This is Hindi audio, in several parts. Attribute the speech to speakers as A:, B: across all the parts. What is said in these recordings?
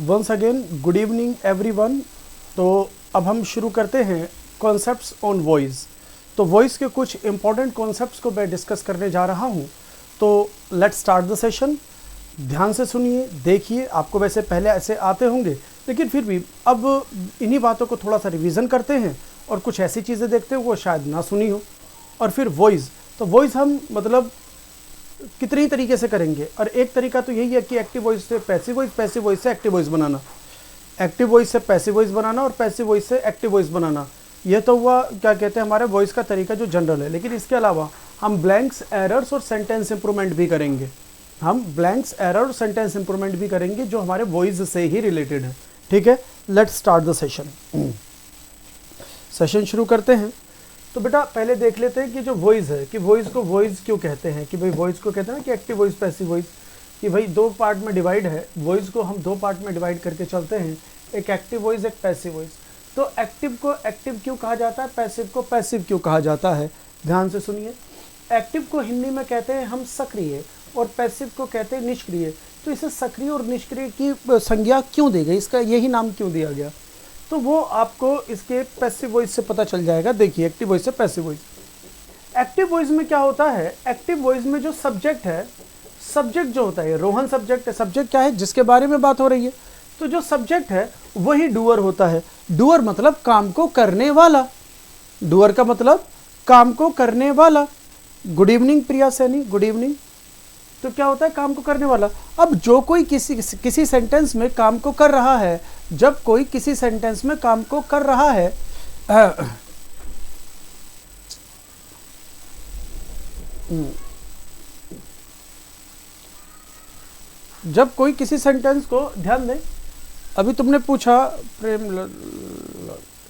A: Once again good evening everyone. तो अब हम शुरू करते हैं कॉन्सेप्ट्स ऑन वॉइस। तो वॉइस के कुछ इंपॉर्टेंट कॉन्सेप्ट्स को मैं डिस्कस करने जा रहा हूं। तो लेट्स स्टार्ट द सेशन। ध्यान से सुनिए, देखिए। आपको वैसे पहले ऐसे आते होंगे, लेकिन फिर भी अब इन्हीं बातों को थोड़ा सा रिवीजन करते हैं और कुछ ऐसी चीज़ें देखते हैं वो शायद ना सुनी हो। और फिर वॉइस, तो वॉइस हम मतलब कितनी तरीके से करेंगे, और एक तरीका तो यही है कि एक्टिव वॉइस से पैसिव वॉइस, पैसिव वॉइस से एक्टिव वॉइस बनाना, एक्टिव वॉइस से पैसिव वॉइस बनाना और पैसिव वॉइस से एक्टिव वॉइस बनाना। ये तो हुआ क्या कहते हैं हमारे वॉइस का तरीका जो जनरल है। लेकिन इसके अलावा हम ब्लैंक्स, एरर्स और सेंटेंस इंप्रूवमेंट भी करेंगे। हम ब्लैंक्स, एरर और सेंटेंस इंप्रूवमेंट भी करेंगे जो हमारे वॉइस से ही रिलेटेड है। ठीक है, let's start the session. Session शुरू करते हैं। तो बेटा पहले देख लेते हैं कि जो वॉइस है, कि वॉइस को वॉइस क्यों कहते हैं। कि भाई वॉइस को कहते हैं ना कि एक्टिव वॉइस, पैसिव वॉइस, कि भाई दो पार्ट में डिवाइड है। वॉइस को हम दो पार्ट में डिवाइड करके चलते हैं, एक एक्टिव वॉइस, एक पैसिव वॉइस। तो एक्टिव को एक्टिव क्यों कहा जाता है, पैसिव को पैसिव क्यों कहा जाता है, ध्यान से सुनिए। एक्टिव को हिंदी में कहते हैं हम सक्रिय और पैसिव को कहते हैं निष्क्रिय। तो इसे सक्रिय और निष्क्रिय की संज्ञा क्यों दी गई, इसका यही नाम क्यों दिया गया, तो वो आपको इसके पैसिव वॉइस से पता चल जाएगा। देखिए एक्टिव वॉइस से पैसिव वॉइस। एक्टिव वॉइस में क्या होता है, एक्टिव वॉइस में जो सब्जेक्ट है, सब्जेक्ट जो होता है रोहन सब्जेक्ट है। सब्जेक्ट क्या है, जिसके बारे में बात हो रही है। तो जो सब्जेक्ट है वही डूअर होता है। डूअर मतलब काम को करने वाला। डूअर का मतलब काम को करने वाला। गुड इवनिंग प्रिया सैनी, गुड इवनिंग। तो क्या होता है, काम को करने वाला। अब जो कोई किसी सेंटेंस में काम को कर रहा है, जब कोई किसी सेंटेंस में काम को कर रहा है, जब कोई किसी सेंटेंस को, ध्यान दें, अभी तुमने पूछा Prem,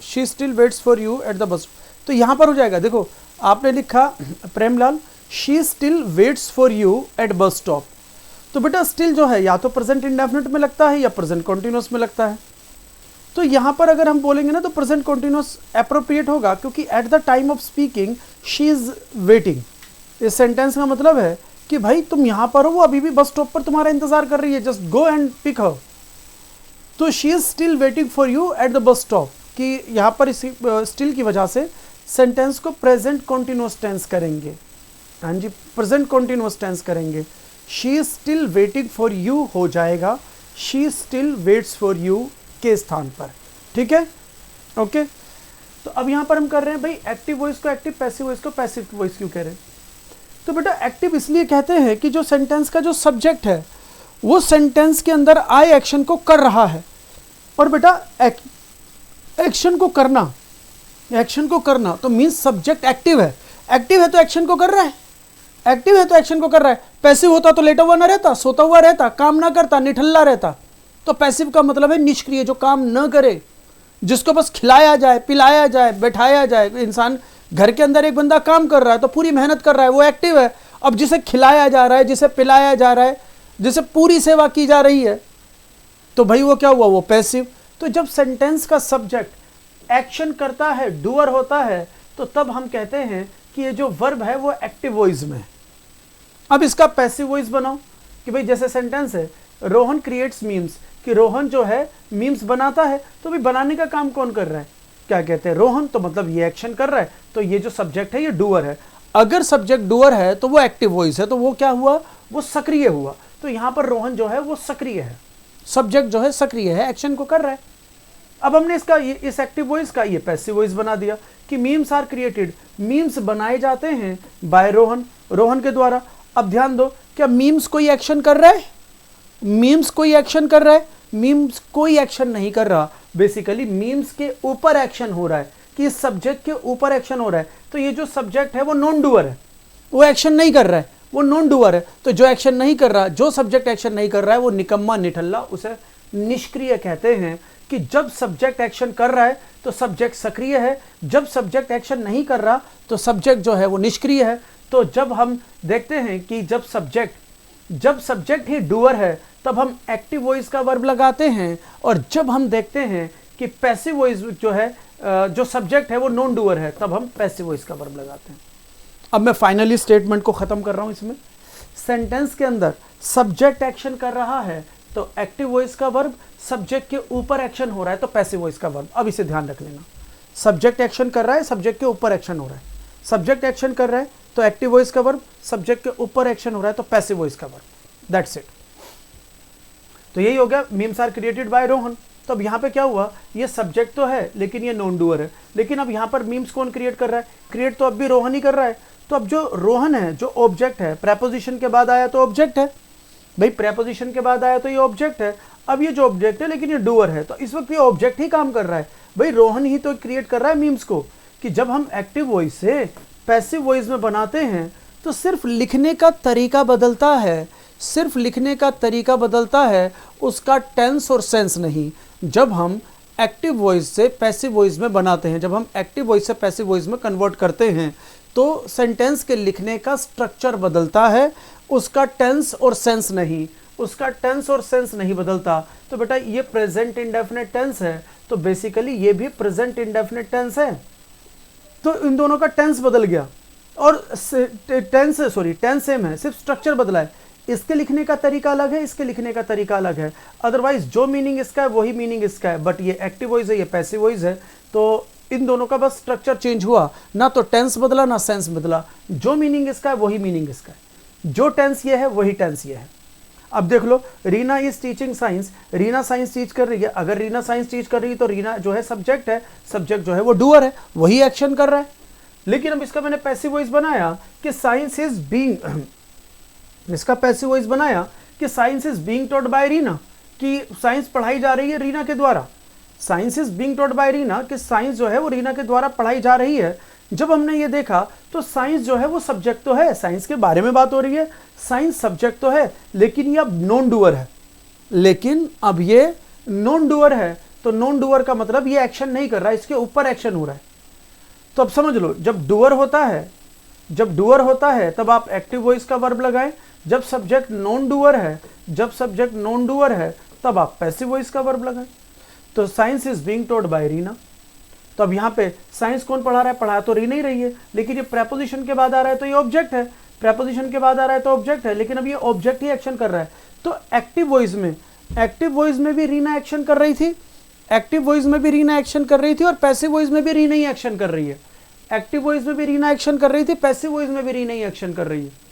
A: she still waits for you at the bus. तो यहां पर हो जाएगा, देखो आपने लिखा Premlal, she still waits for you at bus stop. तो बेटा स्टिल जो है या तो प्रेजेंट इंडेफिनिट में लगता है या प्रेजेंट कॉन्टिन्यूअस में लगता है। तो यहां पर अगर हम बोलेंगे ना तो प्रेजेंट कॉन्टिन्यूअस एप्रोप्रिएट होगा, क्योंकि at the time of speaking she is waiting. इस सेंटेंस का मतलब है कि भाई तुम यहां पर हो, वो अभी भी बस स्टॉप पर तुम्हारा इंतजार कर रही है, just go and pick her. तो she is still waiting for you at the bus stop, कि यहां पर इस स्टिल की वजह से सेंटेंस को प्रेजेंट कॉन्टिन्यूअस टेंस करेंगे। हाँ जी, प्रेजेंट कॉन्टिन्यूअस टेंस करेंगे। She is still waiting for you हो जाएगा she still waits for you के स्थान पर। ठीक है, ओके। तो अब यहां पर हम कर रहे हैं भाई एक्टिव वॉइस को एक्टिव, पैसिव वॉइस को पैसिव वॉइस क्यों कह रहे हैं। तो बेटा एक्टिव इसलिए कहते हैं कि जो सेंटेंस का जो सब्जेक्ट है वो सेंटेंस के अंदर आए एक्शन को कर रहा है। और बेटा एक्शन को करना, एक्शन को करना तो मीन्स सब्जेक्ट एक्टिव है। एक्टिव है तो एक्शन को कर रहा है, एक्टिव है तो एक्शन को कर रहा है। पैसिव होता तो लेटा हुआ ना रहता, सोता हुआ रहता, काम ना करता, निठल्ला रहता। तो पैसिव का मतलब है निष्क्रिय, जो काम न करे, जिसको बस खिलाया जाए, पिलाया जाए, बैठाया जाए। इंसान घर के अंदर एक बंदा काम कर रहा है तो पूरी मेहनत कर रहा है, वो एक्टिव है। अब जिसे खिलाया जा रहा है, जिसे पिलाया जा रहा है, जिसे पूरी सेवा की जा रही है, तो भाई वो क्या हुआ, वो पैसिव। तो जब सेंटेंस का सब्जेक्ट एक्शन करता है, डूअर होता है, तो तब हम कहते हैं कि ये जो वर्ब है वो एक्टिव वॉइस में। अब इसका पैसिव वॉइस बनाओ, कि भाई जैसे सेंटेंस है रोहन क्रिएट्स मीम्स, कि रोहन जो है मीम्स बनाता है। तो भाई बनाने का काम कौन कर रहा है, क्या कहते हैं, रोहन। तो मतलब ये एक्शन कर रहा है, तो ये जो सब्जेक्ट है ये डूअर है। अगर सब्जेक्ट डूअर है तो वो एक्टिव वॉइस है, तो वो क्या हुआ, वो सक्रिय हुआ। तो यहां पर रोहन जो है वो सक्रिय है, सब्जेक्ट जो है सक्रिय है, एक्शन को कर रहा है। अब हमने इसका इस एक्टिव वॉइस का ये पैसिव वॉइस बना दिया कि मीम्स आर क्रिएटेड, मीम्स बनाए जाते हैं बाय रोहन, रोहन के द्वारा। अब ध्यान दो, क्या मीम्स कोई एक्शन कर रहा है, मीम्स कोई एक्शन कर रहा है, मीम्स कोई एक्शन नहीं कर रहा। बेसिकली मीम्स के ऊपर एक्शन हो रहा है, कि इस सब्जेक्ट के ऊपर एक्शन हो रहा है। तो ये जो सब्जेक्ट है वो नॉन डूअर है, वो एक्शन नहीं कर रहा है, वो नॉन डूअर है। तो जो एक्शन नहीं कर रहा, जो सब्जेक्ट एक्शन नहीं कर रहा है वो निकम्मा, निठल्ला, उसे निष्क्रिय कहते हैं। कि जब सब्जेक्ट एक्शन कर रहा है तो सब्जेक्ट सक्रिय है, जब सब्जेक्ट एक्शन नहीं कर रहा तो सब्जेक्ट जो है वो निष्क्रिय है। तो जब हम देखते हैं कि जब सब्जेक्ट ही डूअर है तब हम एक्टिव वॉइस का वर्ब लगाते हैं, और जब हम देखते हैं कि पैसिव वॉइस जो है, जो सब्जेक्ट है वो नॉन डूअर है, तब हम पैसिव वॉइस का वर्ब लगाते हैं। अब मैं फाइनली स्टेटमेंट को खत्म कर रहा हूं। इसमें सेंटेंस के अंदर सब्जेक्ट एक्शन कर रहा है तो एक्टिव वॉइस का वर्ब सब्जेक्ट के ऊपर एक्शन हो रहा है तो पैसिव वॉइस का वर्ब। अब इसे ध्यान रख लेना, सब्जेक्ट एक्शन कर रहा है, सब्जेक्ट के ऊपर एक्शन हो रहा है। सब्जेक्ट एक्शन कर रहा है तो एक्टिव वॉइस का वर्ब, सब्जेक्ट के ऊपर एक्शन हो रहा है तो पैसिव वॉइस का वर्ब। That's it. तो यही हो गया, memes are created by Rohan. तो अब यहाँ पे क्या हुआ, ये सब्जेक्ट तो है लेकिन ये नॉन डूअर है। लेकिन अब यहाँ पर मीम्स कौन क्रिएट कर रहा है, क्रिएट तो अब भी रोहन ही कर रहा है। तो अब जो रोहन है, जो ऑब्जेक्ट है, प्रेपोजिशन के बाद आया तो ऑब्जेक्ट है भाई, प्रेपोजिशन के बाद आया तो ये ऑब्जेक्ट है। अब ये जो ऑब्जेक्ट है लेकिन ये डूअर है, तो इस वक्त ये ऑब्जेक्ट ही काम कर रहा है भाई, रोहन ही तो क्रिएट कर रहा है मीम्स को। कि जब हम एक्टिव वॉइस से पैसिव वॉइस में बनाते हैं तो सिर्फ लिखने का तरीका बदलता है, सिर्फ लिखने का तरीका बदलता है, उसका टेंस और सेंस नहीं। जब हम एक्टिव वॉइस से पैसिव वॉइस में बनाते हैं, जब हम एक्टिव वॉइस से पैसिव वॉइस में कन्वर्ट करते हैं तो सेंटेंस के लिखने का स्ट्रक्चर बदलता है, उसका टेंस और सेंस नहीं, उसका टेंस और सेंस नहीं बदलता। तो बेटा ये प्रेजेंट इंडेफिनिट टेंस है, तो बेसिकली ये भी प्रेजेंट इंडेफिनिट टेंस है। तो इन दोनों का टेंस बदल गया और टेंस सेम है, सिर्फ स्ट्रक्चर बदला है। इसके लिखने का तरीका अलग है, इसके लिखने का तरीका अलग है। अदरवाइज जो मीनिंग इसका है वही मीनिंग इसका है, बट ये एक्टिव वॉइस है, ये पैसिव वॉइस है। तो इन दोनों का बस स्ट्रक्चर चेंज हुआ, ना तो टेंस बदला ना सेंस बदला। जो मीनिंग इसका है वही मीनिंग इसका है, जो टेंस ये है वही टेंस ये है। अब देख लो, Reena is teaching science, Reena science teach कर रही है। अगर रीना साइंस टीच कर रही है तो रीना जो है सब्जेक्ट है, सब्जेक्ट जो है वो डूअर है, वही एक्शन कर रहा है। लेकिन अब इसका मैंने पैसिव वॉइस बनाया कि साइंस इज बीइंग, इसका पैसिव वॉइस बनाया कि science is being taught by Reena, कि साइंस पढ़ाई जा रही है रीना के द्वारा। Science is being taught by Reena, कि साइंस जो है वो रीना के द्वारा पढ़ाई जा रही है। जब हमने ये देखा तो साइंस जो है वो सब्जेक्ट तो है, साइंस के बारे में बात हो रही है, साइंस सब्जेक्ट तो है, लेकिन ये अब नॉन डूअर है। लेकिन अब ये नॉन डूअर है, तो नॉन डूअर का मतलब ये एक्शन नहीं कर रहा है, इसके ऊपर एक्शन हो रहा है। तो अब समझ लो, जब डूअर होता है, जब डूअर होता है तब आप एक्टिव वॉइस का वर्ब लगाएं। जब सब्जेक्ट नॉन डूअर है, जब सब्जेक्ट नॉन डूअर है तब आप पैसिव वॉइस का वर्ब लगाएं। तो science is being taught by Reena, तो अब यहाँ पे साइंस कौन पढ़ा रहा है, पढ़ा तो रीना ही रही है, लेकिन ये प्रेपोजिशन के बाद आ रहा है तो ये ऑब्जेक्ट है, प्रेपोजिशन के बाद आ रहा है तो ऑब्जेक्ट है, लेकिन अब ये ऑब्जेक्ट ही एक्शन कर रहा है। तो एक्टिव वॉइस में भी रीना एक्शन कर रही थी, एक्टिव वॉइस में भी रीना एक्शन कर रही थी, और पैसिव वॉइस में भी रीना ही एक्शन कर रही है। एक्टिव वॉइस में भी रीना एक्शन कर रही थी, पैसिव वॉइस में भी रीना ही एक्शन कर रही है।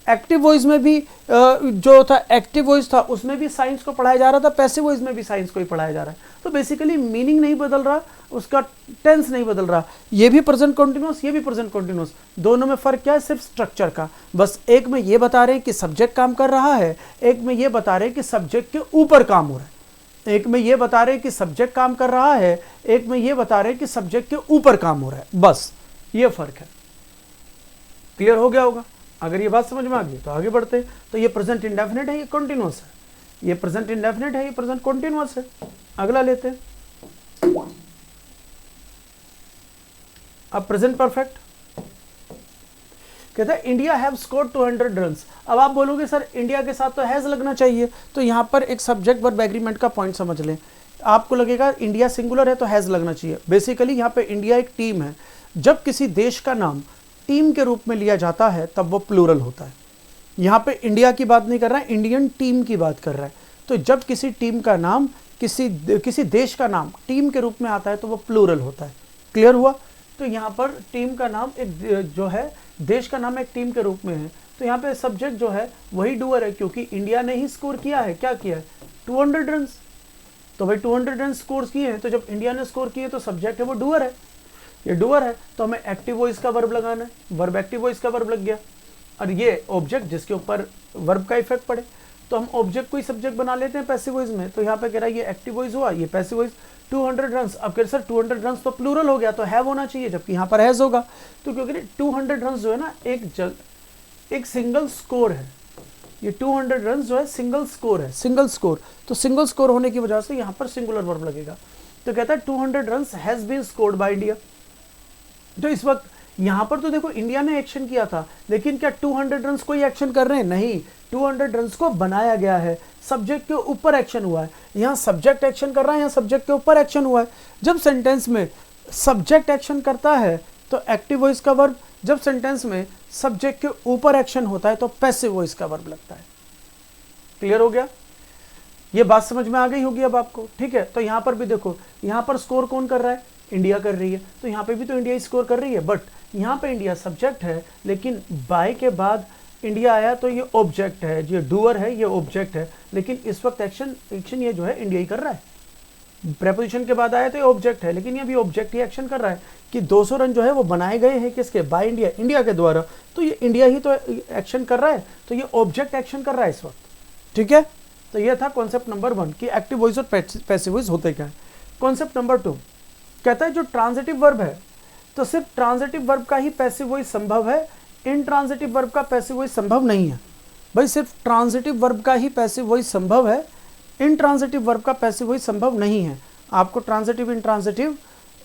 A: एक्टिव वॉइस में भी जो था एक्टिव वॉइस था उसमें भी साइंस को पढ़ाया जा रहा था, पैसिव वॉइस में भी साइंस को ही पढ़ाया जा रहा है। तो बेसिकली मीनिंग नहीं बदल रहा, उसका टेंस नहीं बदल रहा। ये भी प्रेजेंट कॉन्टिन्यूअस, ये भी प्रेजेंट कॉन्टिन्यूअस, दोनों में फर्क क्या है, सिर्फ स्ट्रक्चर का। बस एक में ये बता रहे हैं कि सब्जेक्ट काम कर रहा है, एक में ये बता रहे हैं कि सब्जेक्ट के ऊपर काम हो रहा है। एक में ये बता रहे हैं कि सब्जेक्ट काम कर रहा है, एक में ये बता रहे हैं कि सब्जेक्ट के ऊपर काम हो रहा है। बस ये फर्क है। क्लियर हो गया होगा? अगर ये बात समझ में आ गई तो आगे बढ़ते। तो ये प्रेजेंट इंडेफिनिट है, ये कंटिन्यूअस है, ये प्रेजेंट इंडेफिनिट है, ये प्रेजेंट कंटिन्यूअस है। अगला लेते हैं, अब प्रेजेंट परफेक्ट कहता है इंडिया हैव स्कोर्ड 200 रन्स। अब आप बोलोगे सर इंडिया के साथ तो हैज लगना चाहिए, तो यहाँ पर एक सब्जेक्ट वर्ब एग्रीमेंट का पॉइंट समझ लें। आपको लगेगा इंडिया सिंगुलर है तो हैज लगना चाहिए। बेसिकली यहाँ पे इंडिया एक टीम है। जब किसी देश का नाम टीम के रूप में लिया जाता है तब वो प्लूरल होता है। यहाँ पे इंडिया की बात नहीं कर रहा है, इंडियन टीम की बात कर रहा है। तो जब किसी टीम का नाम किसी देश का नाम टीम के रूप में आता है तो वो प्लूरल होता है। क्लियर हुआ? तो यहाँ पर टीम का नाम एक जो है, देश का नाम एक टीम के रूप में है, तो यहाँ पे सब्जेक्ट जो है वही डूअर है, क्योंकि इंडिया ने ही स्कोर किया है। क्या किया है? 200 रन। तो भाई 200 रन स्कोर किए हैं, तो जब इंडिया ने स्कोर किए तो सब्जेक्ट है वो डूअर है, ये डूअर है, तो हमें एक्टिव वॉइस का वर्ब लगाना है। वर्ब एक्टिव वॉइस का वर्ब लग गया, और ये ऑब्जेक्ट जिसके ऊपर वर्ब का इफेक्ट पड़े, तो हम ऑब्जेक्ट को ही सब्जेक्ट बना लेते हैं पैसिव वॉइस में। तो यहाँ पे कह रहा है ये एक्टिव वॉइस हुआ, ये पैसिव वॉइस 200 रन। अब कह रहे सर 200 रन तो प्लूरल हो गया, तो हैव होना चाहिए, जबकि यहाँ पर हैज होगा। तो क्योंकि 200 रन जो है ना एक सिंगल स्कोर है, ये 200 रन जो है सिंगल स्कोर है, सिंगल स्कोर। तो सिंगल स्कोर होने की वजह से यहाँ पर सिंगुलर वर्ब लगेगा। तो कहता है 200 run has been scored by India. तो इस वक्त यहाँ पर तो देखो इंडिया ने एक्शन किया था, लेकिन क्या 200 रन को ही एक्शन कर रहे हैं? नहीं, 200 रन को बनाया गया है, सब्जेक्ट के ऊपर एक्शन हुआ है। यहाँ सब्जेक्ट एक्शन कर रहा है, यहाँ सब्जेक्ट के ऊपर एक्शन हुआ है। जब सेंटेंस में सब्जेक्ट एक्शन करता है तो एक्टिव वॉइस का वर्ब, जब सेंटेंस में सब्जेक्ट के ऊपर एक्शन होता है तो पैसिव वॉइस का वर्ब लगता है। क्लियर हो गया? ये बात समझ में आ गई होगी अब आपको, ठीक है। तो यहाँ पर भी देखो, यहाँ पर स्कोर कौन कर रहा है, इंडिया कर रही है, तो यहाँ पे भी तो इंडिया ही स्कोर कर रही है, बट यहाँ पे इंडिया सब्जेक्ट है, लेकिन बाय के बाद इंडिया आया तो ये ऑब्जेक्ट है, ये डूअर है, ये ऑब्जेक्ट है, लेकिन इस वक्त एक्शन ये जो है इंडिया ही कर रहा है। प्रेपोजिशन के बाद आया तो ये ऑब्जेक्ट है, लेकिन ये भी ऑब्जेक्ट ही एक्शन कर रहा है कि 200 रन जो है वो बनाए गए हैं किसके, बाय इंडिया, इंडिया के द्वारा, तो ये इंडिया ही तो एक्शन कर रहा है, तो ये ऑब्जेक्ट एक्शन कर रहा है इस वक्त, ठीक है। तो ये था कॉन्सेप्ट नंबर 1 कि एक्टिव वॉइस और पैसिव वॉइस होते क्या है। कॉन्सेप्ट नंबर 2 कहता है जो ट्रांजिटिव वर्ब है तो सिर्फ ट्रांजिटिव वर्ब का ही पैसिव वॉइस संभव है, इनट्रांजिटिव वर्ब का पैसिव वॉइस संभव नहीं है। भाई सिर्फ ट्रांजिटिव वर्ब का ही पैसिव वॉइस संभव है, इनट्रांजिटिव वर्ब का पैसिव वॉइस संभव नहीं है। आपको ट्रांजिटिव इनट्रांजिटिव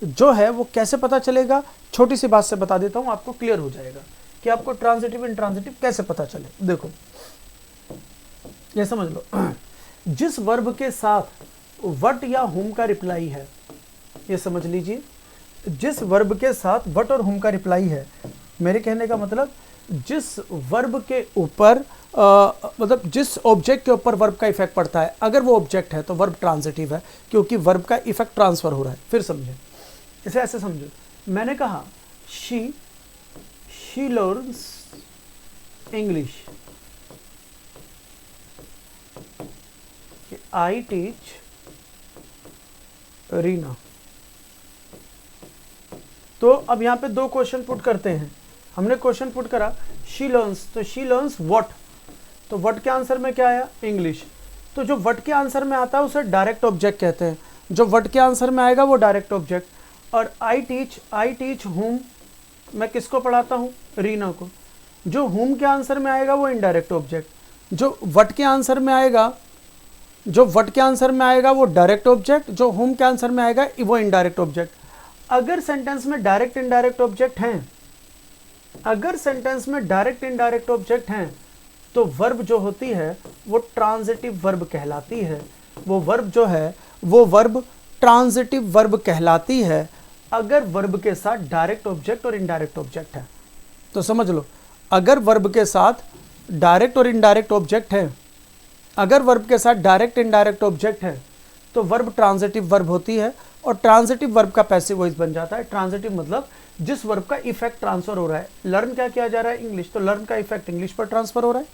A: जो है वो कैसे पता चलेगा, छोटी सी बात से बता देता हूँ, आपको क्लियर हो जाएगा कि आपको ट्रांजिटिव इनट्रांजिटिव कैसे पता चले। देखो ये समझ लो, जिस वर्ब के साथ वट या हुम का रिप्लाई है, ये समझ लीजिए, जिस वर्ब के साथ वट और हुम का रिप्लाई है, मेरे कहने का मतलब जिस वर्ब के ऊपर मतलब जिस ऑब्जेक्ट के ऊपर वर्ब का इफेक्ट पड़ता है, अगर वो ऑब्जेक्ट है तो वर्ब ट्रांजिटिव है, क्योंकि वर्ब का इफेक्ट ट्रांसफर हो रहा है। फिर समझे, इसे ऐसे समझो, मैंने कहा she learns English, I teach Reena. तो अब यहाँ पे 2 क्वेश्चन पुट करते हैं। हमने क्वेश्चन पुट करा शी लर्न्स, तो शी लर्न्स व्हाट, तो व्हाट के आंसर में क्या आया, इंग्लिश। तो जो व्हाट के आंसर में आता है उसे डायरेक्ट ऑब्जेक्ट कहते हैं, जो व्हाट के आंसर में आएगा वो डायरेक्ट ऑब्जेक्ट। और आई टीच हुम, मैं किसको पढ़ाता हूँ, रीना को। जो हुम के आंसर में आएगा वो इनडायरेक्ट ऑब्जेक्ट, जो व्हाट के आंसर में आएगा, जो व्हाट के आंसर में आएगा वो डायरेक्ट ऑब्जेक्ट, जो हुम के आंसर में आएगा वो इनडायरेक्ट ऑब्जेक्ट। अगर सेंटेंस में डायरेक्ट इनडायरेक्ट ऑब्जेक्ट हैं, अगर सेंटेंस में डायरेक्ट इनडायरेक्ट ऑब्जेक्ट हैं, तो वर्ब जो होती है वो ट्रांजिटिव वर्ब कहलाती है। वो वर्ब जो है वो वर्ब ट्रांजिटिव वर्ब कहलाती है, अगर वर्ब के साथ डायरेक्ट ऑब्जेक्ट और इनडायरेक्ट ऑब्जेक्ट है। तो समझ लो, अगर वर्ब के साथ डायरेक्ट और इनडायरेक्ट ऑब्जेक्ट है, अगर वर्ब के साथ डायरेक्ट इनडायरेक्ट ऑब्जेक्ट है तो वर्ब ट्रांजिटिव वर्ब होती है, और ट्रांजिटिव वर्ब का पैसिव वॉइस बन जाता है। ट्रांजिटिव मतलब जिस वर्ब का इफेक्ट ट्रांसफर हो रहा है। लर्न क्या किया जा रहा है, इंग्लिश, तो लर्न का इफेक्ट इंग्लिश पर ट्रांसफर हो रहा है।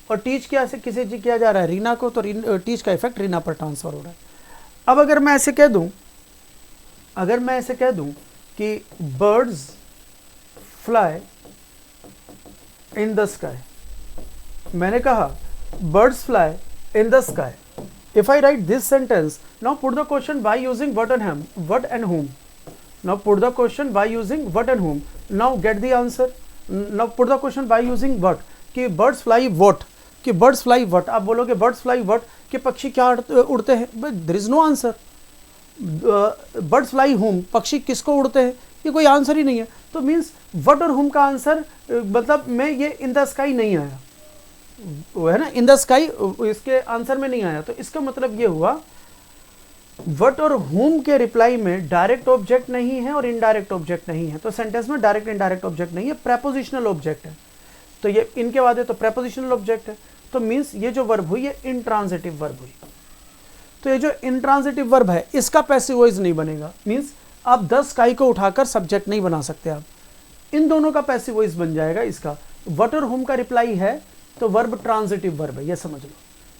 A: और टीच क्या से किसी चीज किया जा रहा है, रीना को, तो टीच का इफेक्ट रीना पर ट्रांसफर हो रहा है। अब अगर मैं ऐसे कह दूं, अगर मैं ऐसे कह दूं कि birds fly in the sky, मैंने कहा birds fly in the sky. If I write this sentence, now put the question by using what and whom, what and whom. Now put the question by using what and whom. Now get the answer. Now put the question by using what. कि birds fly what, कि birds fly what. आप बोलोगे birds fly what, कि पक्षी क्या उड़ते हैं, but there is no answer. birds fly whom, पक्षी किसको उड़ते हैं, ये कोई आंसर ही नहीं है। तो मीन्स what और whom का आंसर मतलब में ये in the sky नहीं आया, वो है ना, इन द स्काई इसके आंसर में नहीं आया। तो इसका मतलब ये हुआ व्हाट और हुम के रिप्लाई में डायरेक्ट ऑब्जेक्ट नहीं है और इनडायरेक्ट ऑब्जेक्ट नहीं है। तो सेंटेंस में डायरेक्ट इनडायरेक्ट ऑब्जेक्ट नहीं है, प्रेपोजिशनल ऑब्जेक्ट है। तो ये इनके बाद है तो प्रेपोजिशनल ऑब्जेक्ट है। तो मीन्स ये जो वर्ब हुई ये इंट्रांजिटिव वर्ब हुई। तो ये जो इंट्रांजिटिव वर्ब है इसका पैसिव वॉइस नहीं बनेगा। मीन्स आप 10 स्काई को उठाकर सब्जेक्ट नहीं बना सकते, आप इन दोनों का पैसिव वॉइस बन जाएगा। इसका व्हाट और हुम का रिप्लाई है तो वर्ब ट्रांजिटिव वर्ब है, ये समझ लो।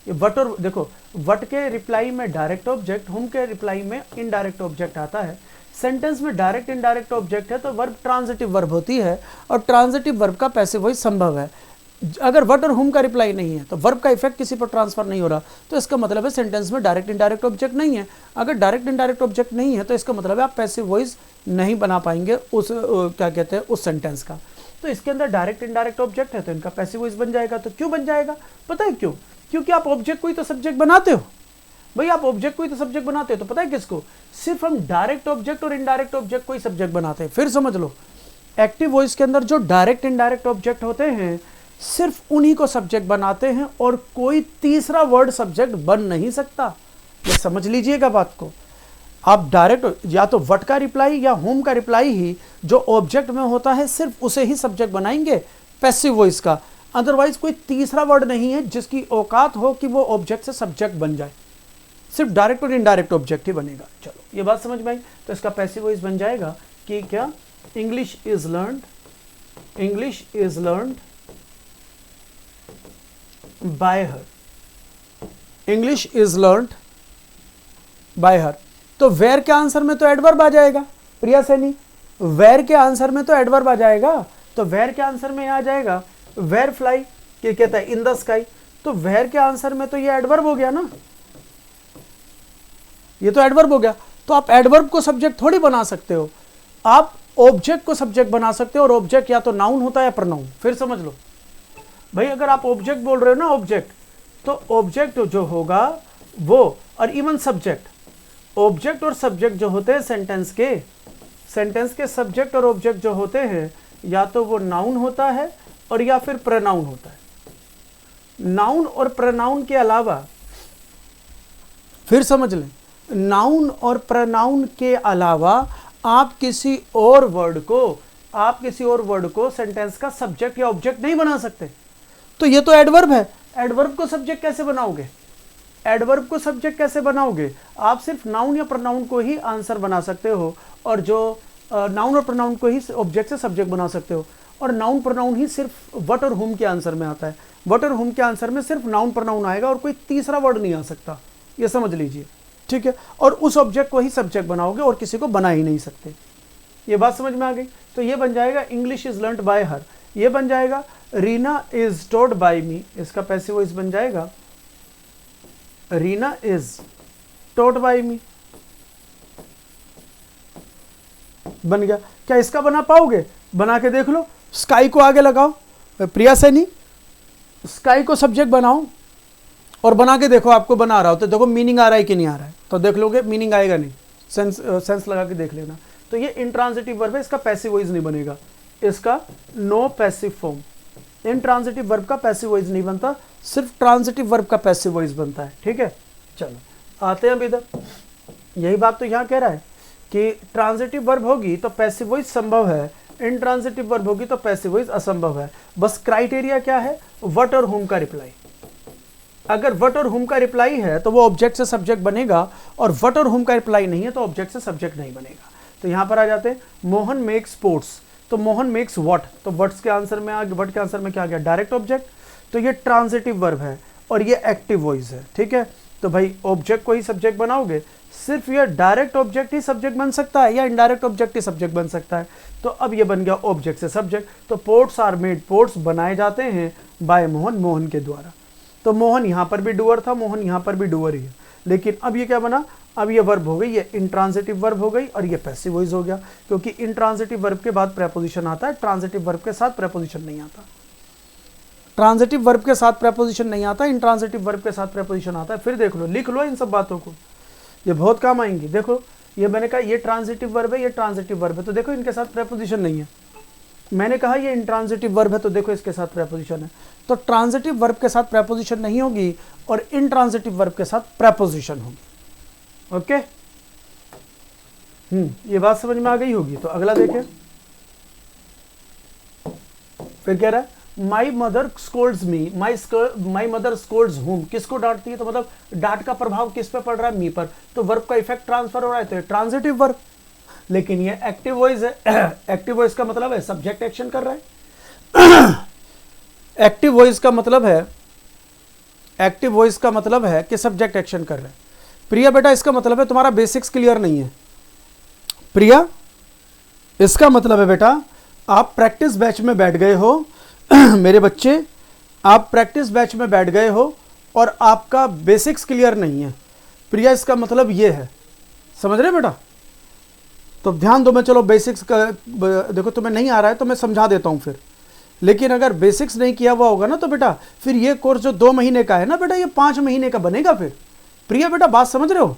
A: ये वट और देखो, वट के रिप्लाई में डायरेक्ट ऑब्जेक्ट, हुम के रिप्लाई में इनडायरेक्ट ऑब्जेक्ट आता है। सेंटेंस में डायरेक्ट इनडायरेक्ट ऑब्जेक्ट है तो वर्ब ट्रांजिटिव वर्ब होती है, और ट्रांजिटिव वर्ब का पैसिव वॉइस संभव है। अगर वट और हुम का रिप्लाई नहीं है तो वर्ब का इफेक्ट किसी पर ट्रांसफर नहीं हो रहा, तो इसका मतलब है सेंटेंस में डायरेक्ट इनडायरेक्ट ऑब्जेक्ट नहीं है। अगर डायरेक्ट इनडायरेक्ट ऑब्जेक्ट नहीं है तो इसका मतलब है आप पैसिव वॉइस नहीं बना पाएंगे उस क्या कहते हैं उस सेंटेंस का। तो इसके अंदर डायरेक्ट इनडायरेक्ट ऑब्जेक्ट है तो इनका पैसिव वॉइस बन जाएगा। तो क्यों बन जाएगा, पता है क्यों? क्योंकि आप ऑब्जेक्ट को ही तो सब्जेक्ट बनाते हो भाई, आप ऑब्जेक्ट को ही तो सब्जेक्ट बनाते हो। तो पता है किसको? सिर्फ हम डायरेक्ट ऑब्जेक्ट और इनडायरेक्ट ऑब्जेक्ट को ही सब्जेक्ट बनाते हैं। फिर समझ लो, एक्टिव वॉइस के अंदर जो डायरेक्ट इनडायरेक्ट ऑब्जेक्ट होते हैं सिर्फ उन्हीं को सब्जेक्ट बनाते हैं, और कोई तीसरा वर्ड सब्जेक्ट बन नहीं सकता। ये समझ लीजिएगा बात को। आप डायरेक्ट या तो वट का रिप्लाई या होम का रिप्लाई ही जो ऑब्जेक्ट में होता है सिर्फ उसे ही सब्जेक्ट बनाएंगे पैसिव वॉइस का। अदरवाइज कोई तीसरा वर्ड नहीं है जिसकी औकात हो कि वो ऑब्जेक्ट से सब्जेक्ट बन जाए, सिर्फ डायरेक्ट और इनडायरेक्ट ऑब्जेक्ट ही बनेगा। चलो ये बात समझ में आई। तो इसका पैसिव वॉइस बन जाएगा कि क्या, English is learned bye her, English is learned bye हर। तो वेयर के आंसर में तो एडवर्ब आ जाएगा प्रिया सैनी, वेयर के आंसर में तो एडवर्ब आ जाएगा। तो वेयर के आंसर में आ जाएगा वेयर फ्लाई, क्या कहता है, इन द स्काई। तो वेयर के आंसर में तो ये एडवर्ब हो गया ना, ये तो एडवर्ब हो गया। तो आप एडवर्ब को सब्जेक्ट थोड़ी बना सकते हो, आप ऑब्जेक्ट को सब्जेक्ट बना सकते हो, और ऑब्जेक्ट या तो नाउन होता है या प्रोनाउन। फिर समझ लो भाई, अगर आप ऑब्जेक्ट बोल रहे हो ना, ऑब्जेक्ट, तो ऑब्जेक्ट जो होगा वो, और इवन सब्जेक्ट, ऑब्जेक्ट और सब्जेक्ट जो होते हैं सेंटेंस के सब्जेक्ट और ऑब्जेक्ट जो होते हैं, या तो वो नाउन होता है और या फिर प्रोनाउन होता है। नाउन और प्रोनाउन के अलावा, फिर समझ लें, नाउन और प्रोनाउन के अलावा आप किसी और वर्ड को सेंटेंस का सब्जेक्ट या ऑब्जेक्ट नहीं बना सकते। तो ये तो एडवर्ब है, एडवर्ब को सब्जेक्ट कैसे बनाओगे, एडवर्ब को सब्जेक्ट कैसे बनाओगे? आप सिर्फ नाउन या प्रोनाउन को ही आंसर बना सकते हो, और जो नाउन और प्रोनाउन को ही ऑब्जेक्ट से सब्जेक्ट बना सकते हो, और नाउन प्रोनाउन ही सिर्फ व्हाट और हुम के आंसर में आता है। व्हाट और हुम के आंसर में सिर्फ नाउन प्रोनाउन आएगा और कोई तीसरा वर्ड नहीं आ सकता, ये समझ लीजिए, ठीक है। और उस ऑब्जेक्ट को ही सब्जेक्ट बनाओगे और किसी को बना ही नहीं सकते। ये बात समझ में आ गई? तो ये बन जाएगा इंग्लिश इज लर्नड बाय हर, ये बन जाएगा रीना इज टॉट बाय मी, इसका पैसिव वॉइस बन जाएगा रीना इज टॉट बाय मी, बन गया। क्या इसका बना पाओगे? बना के देख लो। स्काई को आगे लगाओ, प्रिया सैनी स्काई को सब्जेक्ट बनाओ और बना के देखो, आपको बना रहा हो तो देखो मीनिंग आ रहा है कि नहीं आ रहा है। तो देख लोगे मीनिंग आएगा नहीं, सेंस लगा के देख लेना। तो ये इंट्रांजिटिव वर्ब है, इसका पैसिव वॉइस नहीं बनेगा, इसका no passive form. Intransitive verb का पैसिव वॉइस नहीं बनता, सिर्फ ट्रांजिटिव वर्ब का पैसिव वॉइस बनता है, ठीक है। चलो आते हैं अब इधर, यही बात तो यहाँ कह रहा है कि ट्रांजिटिव वर्ब होगी तो पैसिव वॉइस संभव है, इंट्रांजिटिव वर्ब होगी तो पैसिव वॉइस असंभव है। बस क्राइटेरिया क्या है? व्हाट और हुम का रिप्लाई। अगर व्हाट और हुम का रिप्लाई है तो वो ऑब्जेक्ट से सब्जेक्ट बनेगा, और व्हाट और हुम का रिप्लाई नहीं है तो ऑब्जेक्ट से सब्जेक्ट नहीं बनेगा। तो यहाँ पर आ जाते हैं, मोहन मेक्स स्पोर्ट्स, तो मोहन मेक्स व्हाट, तो व्हाट्स के आंसर में व्हाट के आंसर में क्या आ गया? Direct object. तो ये ट्रांजिटिव वर्ब है और ये एक्टिव वॉइस है, ठीक है। तो भाई ऑब्जेक्ट को ही सब्जेक्ट बनाओगे, सिर्फ ये डायरेक्ट ऑब्जेक्ट ही सब्जेक्ट बन सकता है या इनडायरेक्ट ऑब्जेक्ट ही सब्जेक्ट बन सकता है। तो अब ये बन गया ऑब्जेक्ट से सब्जेक्ट। तो पोर्ट्स आर मेड, पोर्ट्स बनाए जाते हैं बाय मोहन, मोहन के द्वारा। तो मोहन यहाँ पर भी डूअर था, मोहन यहाँ पर भी डूअर ही है, लेकिन अब ये क्या बना? अब ये वर्ब हो गई, ये इंट्रांजिटिव वर्ब हो गई और ये पैसिव वॉइस हो गया, क्योंकि इंट्रांजिटिव वर्ब के बाद प्रेपोजिशन आता है, ट्रांजिटिव वर्ब के साथ प्रेपोजिशन नहीं आता। ट्रांजिटिव वर्ब के साथ प्रेपोजिशन नहीं आता, इंट्रांजिटिव वर्ब के साथ प्रेपोजिशन आता है। फिर देख लो, लिख लो इन सब बातों को, ये बहुत काम आएंगी। देखो ये मैंने कहा ये ट्रांजिटिव वर्ब है, ये ट्रांजिटिव वर्ब है, तो देखो इनके साथ प्रेपोजिशन नहीं है। मैंने कहा ये इंट्रांजिटिव वर्ब है, तो देखो इसके साथ प्रेपोजिशन है। तो ट्रांजिटिव वर्ब के साथ प्रेपोजिशन नहीं होगी और इंट्रांजिटिव वर्ब के साथ प्रेपोजिशन होगी। ओके, ये बात समझ में आ गई होगी। तो अगला देखें, फिर कह रहा है my mother Scholz me, my mother Scholz हुम, किसको डांटती है? तो मतलब डांट का प्रभाव किस पे पड़ रहा है? मी पर। तो वर्ब का इफेक्ट ट्रांसफर हो रहा है, तो ट्रांजिटिव वर्ब। लेकिन ये एक्टिव वॉइस है, एक्टिव वॉइस का मतलब है सब्जेक्ट एक्शन कर रहा है। एक्टिव वॉइस का मतलब है, एक्टिव वॉइस का मतलब है कि सब्जेक्ट एक्शन कर रहा है। प्रिया बेटा इसका मतलब है तुम्हारा बेसिक्स क्लियर नहीं है। प्रिया इसका मतलब है बेटा आप प्रैक्टिस बैच में बैठ गए हो मेरे बच्चे, आप प्रैक्टिस बैच में बैठ गए हो और आपका बेसिक्स क्लियर नहीं है। प्रिया इसका मतलब ये है, समझ रहे बेटा? तो ध्यान दो, मैं चलो बेसिक्स का देखो तुम्हें नहीं आ रहा है तो मैं समझा देता हूँ फिर। लेकिन अगर बेसिक्स नहीं किया हुआ होगा ना तो बेटा फिर ये कोर्स जो 2 महीने का है ना बेटा, ये 5 महीने का बनेगा फिर। प्रिया बेटा बात समझ रहे हो?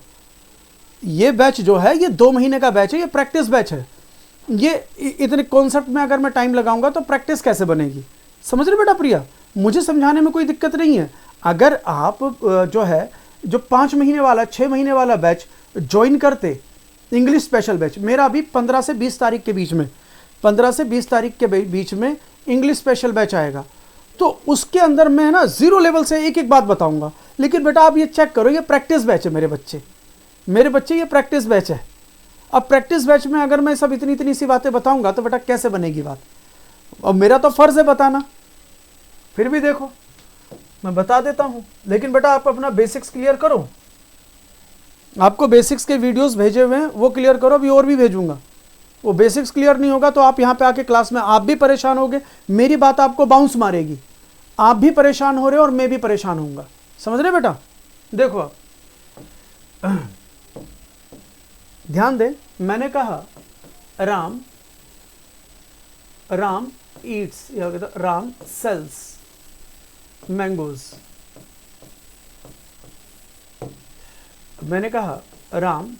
A: ये बैच जो है ये 2 महीने का बैच है, ये प्रैक्टिस बैच है। ये इतने कॉन्सेप्ट में अगर मैं टाइम लगाऊंगा तो प्रैक्टिस कैसे बनेगी? समझ रहे बेटा? प्रिया मुझे समझाने में कोई दिक्कत नहीं है। अगर आप जो है जो 5 महीने वाला 6 महीने वाला बैच ज्वाइन करते, इंग्लिश स्पेशल बैच, मेरा अभी 15 से 20 तारीख के बीच में 15 से 20 तारीख के बीच में इंग्लिश स्पेशल बैच आएगा। तो उसके अंदर मैं ना जीरो लेवल से एक एक बात बताऊंगा। लेकिन बेटा आप ये चेक करो, ये प्रैक्टिस बैच है मेरे बच्चे ये प्रैक्टिस बैच है। अब प्रैक्टिस बैच में अगर मैं सब इतनी इतनी सी बातें बताऊंगा तो बेटा कैसे बनेगी बात। और मेरा तो फर्ज है बताना, फिर भी देखो मैं बता देता हूं। लेकिन बेटा आप अपना बेसिक्स क्लियर करो, आपको बेसिक्स के वीडियोस भेजे हुए हैं वो क्लियर करो, अभी और भी भेजूंगा। वो बेसिक्स क्लियर नहीं होगा तो आप यहाँ पे आके क्लास में आप भी परेशान होगे, मेरी बात आपको बाउंस मारेगी, आप भी परेशान हो रहे हो और मैं भी परेशान होऊंगा। समझ रहे बेटा? देखो आप ध्यान दें, मैंने कहा राम ईट्स या राम सेल्स मैंगोज। मैंने कहा राम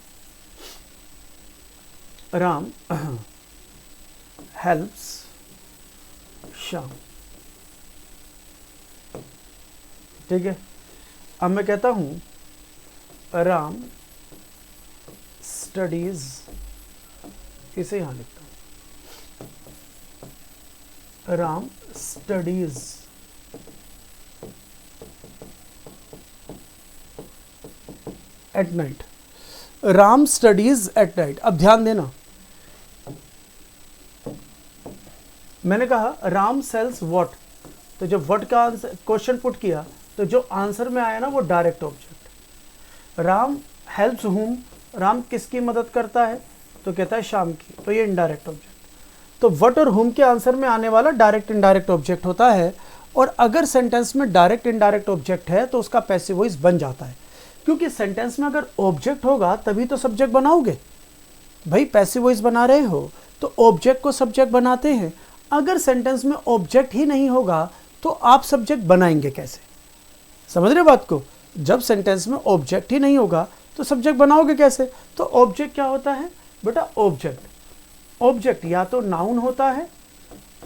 A: हेल्प्स श्याम। ठीक है, अब मैं कहता हूं राम स्टडीज, इसे यहां लिखता हूं, Ram studies at night. Ram studies at night. अब ध्यान देना, मैंने कहा राम सेल्स व्हाट, तो जब व्हाट का आंसर क्वेश्चन पुट किया तो जो आंसर में आया ना वो डायरेक्ट ऑब्जेक्ट। राम हेल्प्स हुम, राम किसकी मदद करता है तो कहता है श्याम की, तो ये इनडायरेक्ट ऑब्जेक्ट। तो व्हाट और हुम के आंसर में आने वाला डायरेक्ट इनडायरेक्ट ऑब्जेक्ट होता है। और अगर सेंटेंस में डायरेक्ट इनडायरेक्ट ऑब्जेक्ट है तो उसका पैसिव वॉइस बन जाता है, क्योंकि सेंटेंस में अगर ऑब्जेक्ट होगा तभी तो सब्जेक्ट बनाओगे। भाई पैसिव वॉइस बना रहे हो तो ऑब्जेक्ट को सब्जेक्ट बनाते हैं। अगर सेंटेंस में ऑब्जेक्ट ही नहीं होगा तो आप सब्जेक्ट बनाएंगे कैसे? समझ रहे बात को? जब सेंटेंस में ऑब्जेक्ट ही नहीं होगा तो सब्जेक्ट बनाओगे कैसे? तो ऑब्जेक्ट क्या होता है बेटा? ऑब्जेक्ट या तो नाउन होता है,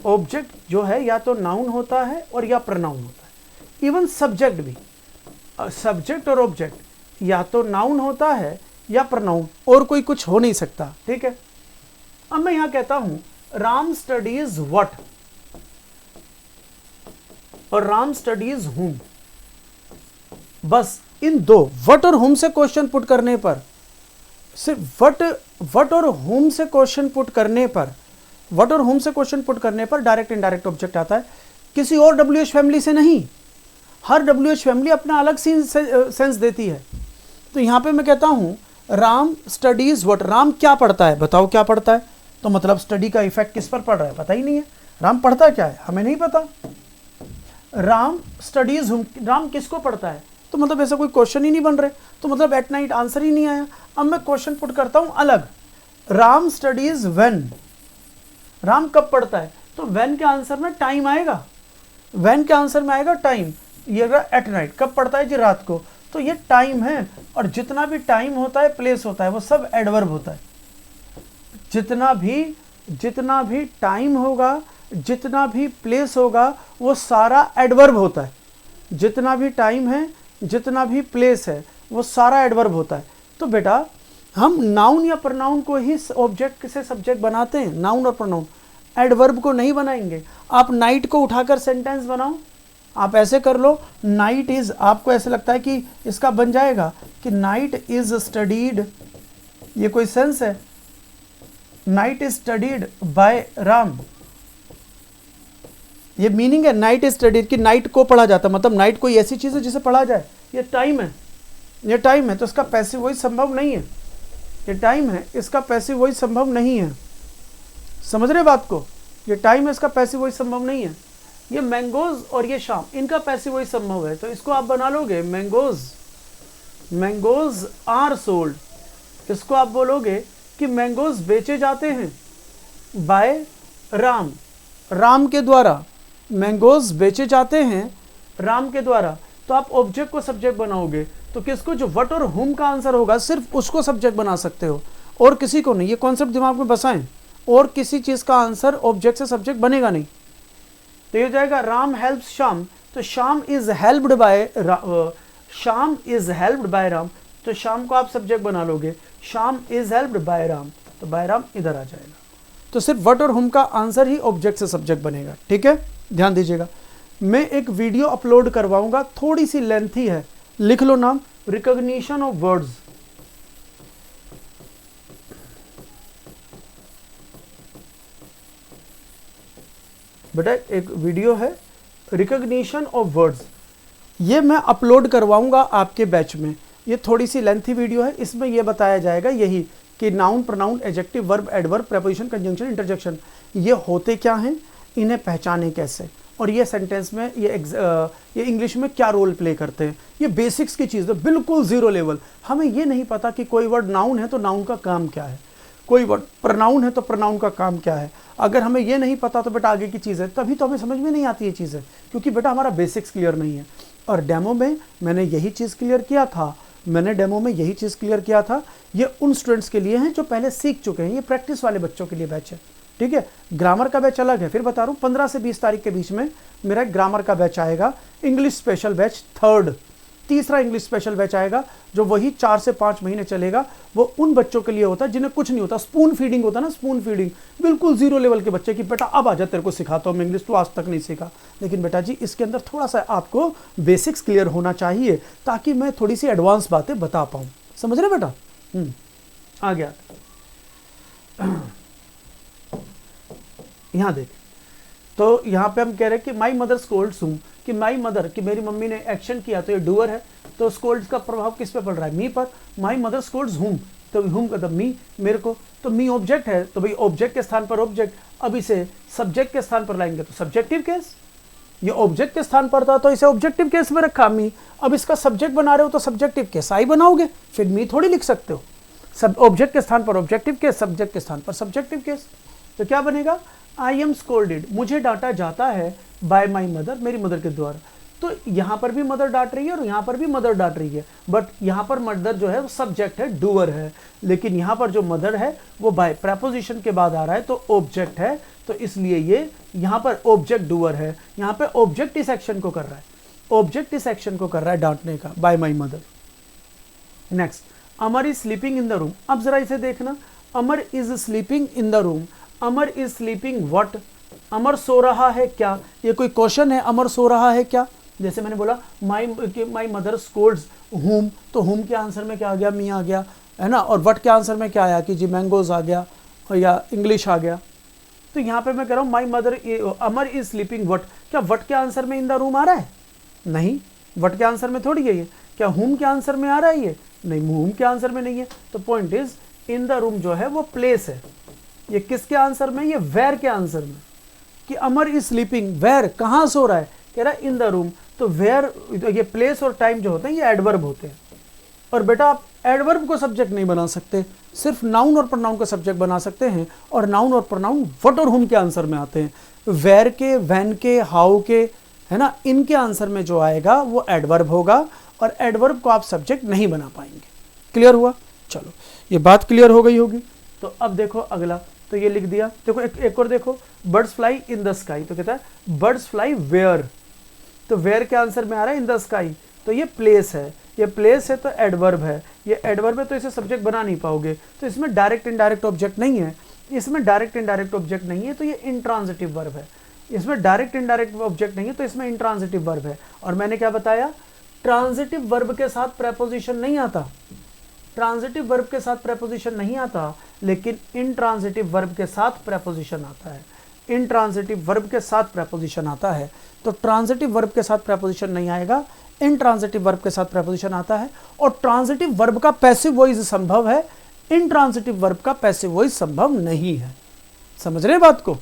A: ऑब्जेक्ट जो है या तो नाउन होता है और या प्रनाउन होता है। इवन सब्जेक्ट भी, सब्जेक्ट और ऑब्जेक्ट या तो नाउन होता है या प्रनाउन, और कोई कुछ हो नहीं सकता। ठीक है, अब मैं यहां कहता हूं राम स्टडीज व्हाट और राम स्टडीज हुम। बस इन दो व्हाट और हुम से क्वेश्चन पुट करने पर, सिर्फ व्हाट और हुम से क्वेश्चन पुट करने पर, व्हाट और हुम से क्वेश्चन पुट करने पर डायरेक्ट इनडायरेक्ट ऑब्जेक्ट आता है, किसी और WH फैमिली से नहीं। हर WH फैमिली अपना अलग सेंस देती है। तो यहां पे मैं कहता हूं राम स्टडीज व्हाट, राम क्या पढ़ता है बताओ, क्या पढ़ता है? तो मतलब स्टडी का इफेक्ट किस पर पड़ रहा है पता ही नहीं है। राम पढ़ता क्या है हमें नहीं पता। राम स्टडीज हुम, राम किसको पढ़ता है? तो मतलब ऐसा कोई क्वेश्चन ही नहीं बन रहे, तो मतलब एट नाइट आंसर ही नहीं आया। अब मैं क्वेश्चन पुट करता हूं अलग, राम स्टडीज व्हेन, राम कब पढ़ता है? तो व्हेन के आंसर में टाइम आएगा, व्हेन के आंसर में आएगा टाइम। ये अगर एट नाइट, कब पढ़ता है जी? रात को, तो ये टाइम है। और जितना भी टाइम होता है, प्लेस होता है, वो सब एडवर्ब होता है। जितना भी टाइम होगा, जितना भी प्लेस होगा, वो सारा एडवर्ब होता है। जितना भी टाइम है, जितना भी प्लेस है, वो सारा एडवर्ब होता है। तो बेटा हम नाउन या प्रनाउन को ही ऑब्जेक्ट से सब्जेक्ट बनाते हैं, नाउन और प्रनाउन, एडवर्ब को नहीं बनाएंगे। आप नाइट को उठाकर सेंटेंस बनाओ, आप ऐसे कर लो, नाइट इज, आपको ऐसे लगता है कि इसका बन जाएगा कि नाइट इज स्टडीड, ये कोई सेंस है? Night is studied by Ram, ये मीनिंग है नाइट इज स्टडीड कि नाइट को पढ़ा जाता, मतलब नाइट कोई ऐसी चीज है जिसे पढ़ा जाए। ये टाइम है, ये टाइम है, तो इसका पैसिव वॉइस संभव नहीं है। ये टाइम है, इसका पैसिव वॉइस संभव नहीं है। समझ रहे बात को? ये टाइम है, इसका पैसिव वॉइस संभव नहीं है। ये मैंगोज और ये शाम, इनका पैसिव वॉइस संभव है, तो इसको आप बना लोगे मैंगोज आर सोल्ड। इसको आप बोलोगे कि मैंगोज बेचे जाते हैं बाय राम, राम के द्वारा। मैंगोज बेचे जाते हैं राम के द्वारा। तो आप ऑब्जेक्ट को सब्जेक्ट बनाओगे, तो किसको? जो व्हाट और हुम का आंसर होगा सिर्फ उसको सब्जेक्ट बना सकते हो, और किसी को नहीं। ये कॉन्सेप्ट दिमाग में बसाएं, और किसी चीज का आंसर ऑब्जेक्ट से सब्जेक्ट बनेगा नहीं। तो ये हो जाएगा राम हेल्प्स श्याम, तो Shyam is helped bye Shyam is helped bye Ram, तो श्याम को आप सब्जेक्ट बना लोगे। Shyam is helped bye Ram, तो बाय राम इधर आ जाएगा। तो सिर्फ व्हाट और हुम का आंसर ही ऑब्जेक्ट से सब्जेक्ट बनेगा। ठीक है, ध्यान दीजिएगा। मैं एक वीडियो अपलोड करवाऊंगा, थोड़ी सी लेंथी है, लिख लो नाम, रिकॉग्निशन ऑफ वर्ड्स। बेटा एक वीडियो है रिकॉग्निशन ऑफ वर्ड्स, ये मैं अपलोड करवाऊंगा आपके बैच में। ये थोड़ी सी लेंथी वीडियो है, इसमें ये बताया जाएगा यही कि noun, pronoun, adjective, verb, adverb, preposition, conjunction, interjection ये होते क्या हैं, इन्हें पहचाने कैसे, और ये सेंटेंस में ये इंग्लिश में क्या रोल प्ले करते हैं। ये बेसिक्स की चीज़ है, बिल्कुल जीरो लेवल। हमें ये नहीं पता कि कोई वर्ड नाउन है तो नाउन का काम क्या है, कोई वर्ड प्रोनाउन है तो प्रोनाउन का काम क्या है। अगर हमें ये नहीं पता तो बेटा आगे की चीज़ है, तभी तो हमें समझ में नहीं आती ये चीज़ें, क्योंकि बेटा हमारा बेसिक्स क्लियर नहीं है। और डेमो में मैंने यही चीज़ क्लियर किया था, ये उन स्टूडेंट्स के लिए हैं जो पहले सीख चुके हैं, ये प्रैक्टिस वाले बच्चों के लिए बैच है, ठीक है। ग्रामर का बैच अलग है, फिर बता रहा हूँ 15 से 20 तारीख के बीच में मेरा एक ग्रामर का बैच आएगा, इंग्लिश स्पेशल बैच तीसरा इंग्लिश स्पेशल बैच आएगा, जो वही 4 से 5 महीने चलेगा। वो उन बच्चों के लिए होता है जिन्हें कुछ नहीं होता, स्पून फीडिंग होता है ना, स्पून फीडिंग, बिल्कुल जीरो लेवल के बच्चे की बेटा अब आजा तेरे को सिखाता हूँ मैं इंग्लिश, तू आज तक नहीं सीखा। लेकिन बेटा जी इसके अंदर थोड़ा सा आपको बेसिक्स क्लियर होना चाहिए ताकि मैं थोड़ी सी एडवांस बातें बता पाऊँ, समझ रहे बेटा। आ गया, यहाँ देख, तो यहाँ पे हम कह रहे हैं कि माई मदर स्कोल्ड्स हूँ, कि माई मदर, कि मेरी मम्मी ने एक्शन किया तो ये डूअर है, तो स्कोल्ड्स का प्रभाव किस पे पड़ रहा है, मी पर। माई मदर स्कोल्ड्स हूम, तो हूम का मी, मेरे को, तो मी ऑब्जेक्ट है, तो भाई ऑब्जेक्ट के स्थान पर ऑब्जेक्ट, अब इसे सब्जेक्ट के स्थान पर लाएंगे तो सब्जेक्टिव केस, ये ऑब्जेक्ट के स्थान पर था तो इसे ऑब्जेक्टिव केस में रखा मी, अब इसका सब्जेक्ट बना रहे हो तो सब्जेक्टिव केस आई बनाओगे, फिर मी थोड़ी लिख सकते हो। सब ऑब्जेक्ट के स्थान पर ऑब्जेक्टिव केस, सब्जेक्ट के स्थान पर सब्जेक्टिव केस, तो क्या बनेगा, आई एम स्कोल्डेड, मुझे डांटा जाता है, बाय माई मदर, मेरी मदर के द्वारा। तो यहाँ पर भी मदर डांट रही है और यहाँ पर भी मदर डांट रही है, बट यहाँ पर मदर जो है वो सब्जेक्ट है, डूअर है, लेकिन यहाँ पर जो मदर है वो बाय प्रेपोजिशन के बाद आ रहा है तो ऑब्जेक्ट है, तो इसलिए ये यहाँ पर ऑब्जेक्ट डूअर है, यहाँ पे ऑब्जेक्ट इस एक्शन को कर रहा है, ऑब्जेक्ट इस एक्शन को कर रहा है डांटने का, by my mother. Next, Amar is sleeping in the room, अब जरा इसे देखना, Amar is sleeping in the room, Amar is sleeping what, Amar सो रहा है क्या, ये कोई क्वेश्चन है, अमर सो रहा है क्या। जैसे मैंने बोला माई मदर स्कोल्ड्स हुम, तो हुम के आंसर में क्या आ गया, मी आ गया, है ना, और व्हाट के आंसर में क्या आया कि जी मैंगोज आ गया या इंग्लिश आ गया। तो यहाँ पे मैं कह रहा हूँ my mother, Amar is sleeping what, क्या व्हाट के आंसर में इन द रूम आ रहा है, नहीं, व्हाट के आंसर में थोड़ी है ये, क्या हुम के आंसर में आ रहा है ये, नहीं, हुम के आंसर में नहीं है। तो point is in the room जो है वो प्लेस है, ये किसके आंसर में, ये वेयर के आंसर में, कि अमर इज स्लीपिंग, वेयर कहाँ सो रहा है, कह रहा है इन द रूम, तो वेयर, ये प्लेस और टाइम जो होते हैं ये एडवर्ब होते हैं। और बेटा आप एडवर्ब को सब्जेक्ट नहीं बना सकते, सिर्फ नाउन और प्रोनाउन को सब्जेक्ट बना सकते हैं, और नाउन और प्रोनाउन व्हाट और हुम के आंसर में आते हैं, वेयर के, व्हेन के, हाउ के, है ना, इनके आंसर में जो आएगा वो एडवर्ब होगा, और एडवर्ब को आप सब्जेक्ट नहीं बना पाएंगे। क्लियर हुआ, चलो ये बात क्लियर हो गई होगी। तो अब देखो अगला, तो ये लिख दिया, देखो एक और देखो, birds fly in the sky, तो कहता है बर्ड्स फ्लाई वेयर, तो वेयर के आंसर में आ रहा है इन द स्काई, तो ये प्लेस है, ये प्लेस है तो एडवर्ब है, ये एडवर्ब है तो इसे सब्जेक्ट बना नहीं पाओगे, तो इसमें डायरेक्ट इनडायरेक्ट ऑब्जेक्ट नहीं है, इसमें डायरेक्ट इनडायरेक्ट ऑब्जेक्ट नहीं है, तो ये इंट्रांजिटिव वर्ब है, इसमें डायरेक्ट इनडायरेक्ट ऑब्जेक्ट नहीं है तो इसमें इंट्रांजिटिव वर्ब है। और मैंने क्या बताया, ट्रांजिटिव वर्ब के साथ प्रेपोजिशन नहीं आता, ट्रांजिटिव वर्ब के साथ प्रेपोजिशन नहीं आता, लेकिन इंट्रांजिटिव वर्ब के साथ प्रेपोजिशन आता है, इंट्रांजिटिव वर्ब के साथ प्रेपोजिशन आता है। तो ट्रांजिटिव वर्ब के साथ प्रेपोजिशन नहीं आएगा, इंट्रांजिटिव वर्ब के साथ प्रेपोजिशन आता है, और ट्रांजिटिव वर्ब का पैसिव वॉइस संभव है, इंट्रांजिटिव वर्ब का पैसिव वॉइस संभव नहीं है। समझ रहे बात को,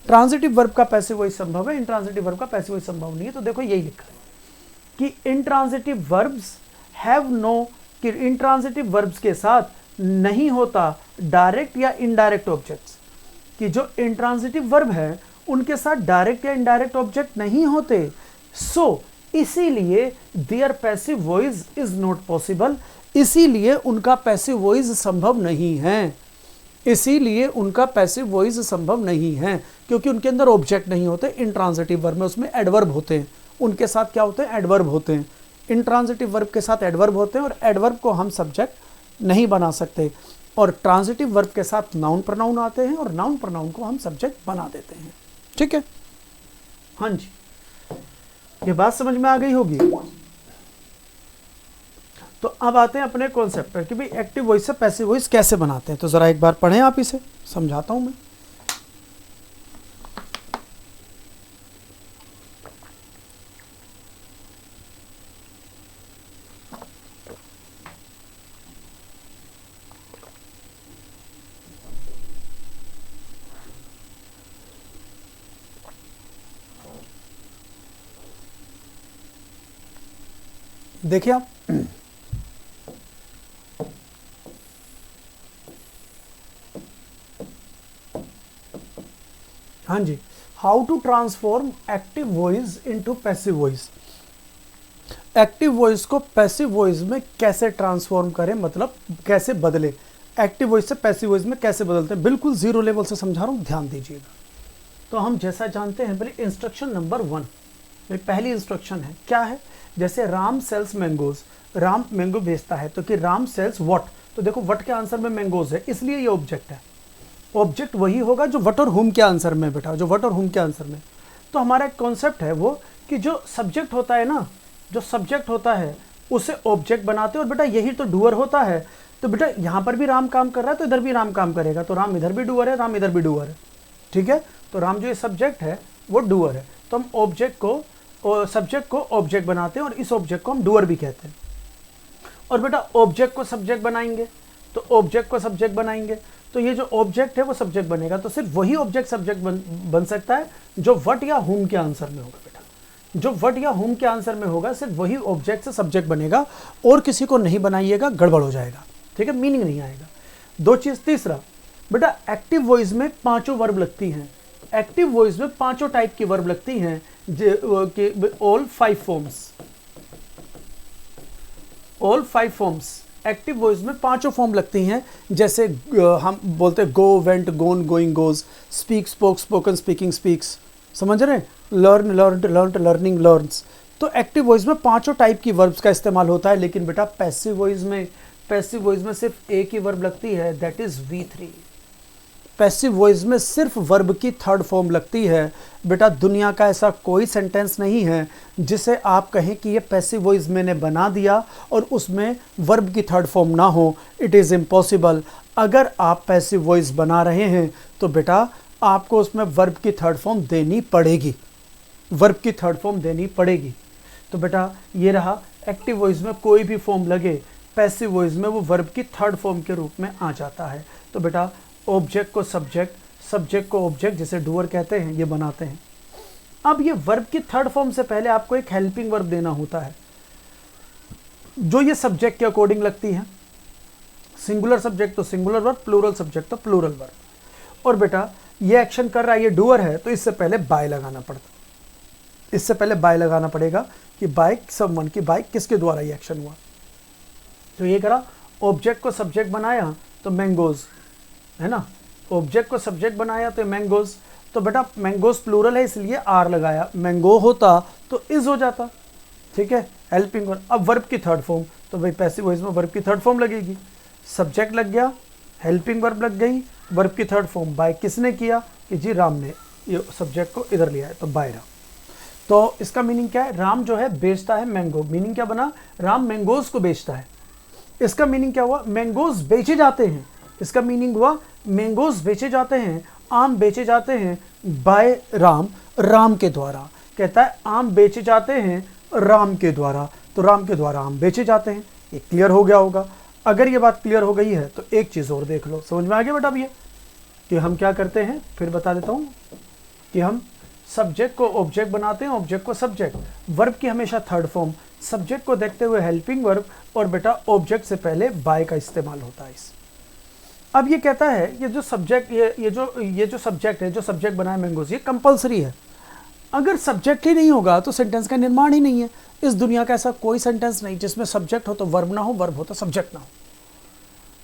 A: ट्रांजिटिव वर्ब का पैसिव वॉइस संभव है, इंट्रांजिटिव वर्ब का पैसिव वॉइस संभव नहीं है। तो देखो यही लिखा है कि इंट्रांजिटिव वर्ब्स हैव नो, कि इंट्रांजिटिव वर्ब्स के साथ नहीं होता डायरेक्ट या इनडायरेक्ट ऑब्जेक्ट्स, कि जो इंट्रांजिटिव वर्ब है उनके साथ डायरेक्ट या इनडायरेक्ट ऑब्जेक्ट नहीं होते, सो इसीलिए there passive voice is not possible, इसीलिए उनका पैसिव वॉइस संभव नहीं है, इसीलिए उनका पैसिव वॉइस संभव नहीं है, क्योंकि उनके अंदर ऑब्जेक्ट नहीं होते। इंट्रांजिटिव वर्ब में उसमें एडवर्ब होते हैं, उनके साथ क्या होते हैं, एडवर्ब होते हैं, इंट्रांजिटिव वर्ब के साथ एडवर्ब होते हैं, और एडवर्ब को हम सब्जेक्ट नहीं बना सकते, और ट्रांजिटिव वर्ब के साथ नाउन प्रोनाउन आते हैं, और नाउन प्रोनाउन को हम सब्जेक्ट बना देते हैं। ठीक है, हाँ जी। ये बात समझ में आ गई होगी। तो अब आते हैं अपने कॉन्सेप्ट पर कि भाई एक्टिव वॉइस से पैसिव वॉइस कैसे बनाते हैं। तो ज़रा एक बार पढ़ें आप, इसे समझाता हूं मैं। देखिए आप, हाँ जी, how to transform active voice into passive voice. Active voice को पैसिव वॉइस में कैसे ट्रांसफॉर्म करें, मतलब कैसे बदले, एक्टिव वॉइस से पैसिव वॉइस में कैसे बदलते हैं, बिल्कुल जीरो लेवल से समझा रहा हूँ, ध्यान दीजिएगा। तो हम जैसा जानते हैं, पहले इंस्ट्रक्शन नंबर 1, पहली इंस्ट्रक्शन है, क्या है, जैसे Ram sells mangoes, Ram mango बेचता है, तो कि राम सेल्स व्हाट, तो देखो व्हाट के आंसर में मैंगोज है, इसलिए ये ऑब्जेक्ट है। ऑब्जेक्ट वही होगा जो व्हाट और हुम के आंसर में, बेटा जो व्हाट और हुम के आंसर में। तो हमारा एक कॉन्सेप्ट है वो कि जो सब्जेक्ट होता है ना, जो सब्जेक्ट होता है उसे ऑब्जेक्ट बनाते हैं, और बेटा यही तो डूअर होता है। तो बेटा यहाँ पर भी राम काम कर रहा है तो इधर भी राम काम करेगा, तो राम इधर भी डूअर है, राम इधर भी डूअर है, ठीक है। तो राम जो ये सब्जेक्ट है वो डूअर है, तो हम ऑब्जेक्ट को, सब्जेक्ट को ऑब्जेक्ट बनाते हैं, और इस ऑब्जेक्ट को हम डूअर भी कहते हैं। और बेटा ऑब्जेक्ट को सब्जेक्ट बनाएंगे, तो ऑब्जेक्ट को सब्जेक्ट बनाएंगे, तो ये जो ऑब्जेक्ट है वो सब्जेक्ट बनेगा। तो सिर्फ वही ऑब्जेक्ट सब्जेक्ट बन सकता है जो व्हाट या हुम के आंसर में होगा। बेटा जो व्हाट या हुम के आंसर में होगा, सिर्फ वही ऑब्जेक्ट से सब्जेक्ट बनेगा, और किसी को नहीं बनाइएगा, गड़बड़ हो जाएगा, ठीक है, मीनिंग नहीं आएगा। दो चीज। तीसरा, बेटा एक्टिव वॉइस में 5 वर्ब लगती हैं। एक्टिव वॉइस में 5 टाइप की वर्ब लगती हैं, all 5 forms, all 5 forms. Active voice में 5 फॉर्म लगती हैं, जैसे हम बोलते हैं go, went, gone, going, goes, speak, spoke, spoken, speaking, speaks, समझ रहे हैं, learn, learned, learned, learning, learns. तो एक्टिव वॉइस में 5 टाइप की वर्ब्स का इस्तेमाल होता है, लेकिन बेटा पैसिव वॉइस में सिर्फ एक ही वर्ब लगती है, that is V3। Passive voice में सिर्फ वर्ब की 3rd फॉर्म लगती है। बेटा दुनिया का ऐसा कोई सेंटेंस नहीं है जिसे आप कहें कि ये पैसिव वॉइस मैंने बना दिया और उसमें वर्ब की 3rd फॉर्म ना हो, इट इज़ इम्पॉसिबल। अगर आप पैसिव वॉइस बना रहे हैं तो बेटा आपको उसमें वर्ब की 3rd फॉर्म देनी पड़ेगी, वर्ब की 3rd फॉर्म देनी पड़ेगी। तो बेटा ये रहा, एक्टिव वॉइस में कोई भी फॉर्म लगे, पैसिव वॉइस में वो वर्ब की 3rd फॉर्म के रूप में आ जाता है। तो बेटा ऑब्जेक्ट को सब्जेक्ट, सब्जेक्ट को ऑब्जेक्ट, जिसे डूअर कहते हैं, ये बनाते हैं। अब ये वर्ब की 3rd फॉर्म से पहले आपको एक हेल्पिंग वर्ब देना होता है, जो ये सब्जेक्ट के अकॉर्डिंग लगती है। सिंगुलर सब्जेक्ट तो सिंगुलर वर्ब, प्लूरल सब्जेक्ट तो प्लूरल वर्ब। और बेटा ये एक्शन कर रहा है, ये डूअर है, तो इससे पहले बाय लगाना पड़ता, इससे पहले बाय लगाना पड़ेगा कि बाय समवन, की बाय किसके द्वारा ये एक्शन हुआ। तो ये करा, ऑब्जेक्ट को सब्जेक्ट बनाया तो मैंगोज, है ना, ऑब्जेक्ट को सब्जेक्ट बनाया तो मैंगोज। तो बेटा मैंगोज प्लूरल है इसलिए आर लगाया, मैंगो होता तो इज हो जाता, ठीक है, हेल्पिंग वर्ब। अब वर्ब की 3rd फॉर्म, तो भाई पैसिव वॉइस में वर्ब की 3rd फॉर्म लगेगी, सब्जेक्ट लग गया, हेल्पिंग वर्ब लग गई, वर्ब की 3rd फॉर्म बाय किसने किया, कि जी राम ने ये सब्जेक्ट को इधर लिया है, तो बाय राम। तो इसका मीनिंग क्या है, राम जो है बेचता है मैंगो, मीनिंग क्या बना, राम मैंगोज को बेचता है। इसका मीनिंग क्या हुआ, मैंगोज बेचे जाते हैं, इसका मीनिंग हुआ मैंगोज बेचे जाते हैं, आम बेचे जाते हैं बाय राम, राम के द्वारा। कहता है आम बेचे जाते हैं राम के द्वारा, तो राम के द्वारा आम बेचे जाते हैं। ये क्लियर हो गया होगा। अगर ये बात क्लियर हो गई है तो एक चीज़ और देख लो, समझ में आ गया बेटा भैया, कि हम क्या करते हैं, फिर बता देता हूँ, कि हम सब्जेक्ट को ऑब्जेक्ट बनाते हैं, ऑब्जेक्ट को सब्जेक्ट, वर्ब की हमेशा 3rd फॉर्म, सब्जेक्ट को देखते हुए हेल्पिंग वर्ब, और बेटा ऑब्जेक्ट से पहले बाय का इस्तेमाल होता है इस। अब ये कहता है ये जो सब्जेक्ट, ये जो सब्जेक्ट है, जो सब्जेक्ट बनाए मैंगोज, ये कंपलसरी है। अगर सब्जेक्ट ही नहीं होगा तो सेंटेंस का निर्माण ही नहीं है। इस दुनिया का ऐसा कोई सेंटेंस नहीं जिसमें सब्जेक्ट हो तो वर्ब ना हो, वर्ब हो तो सब्जेक्ट ना हो।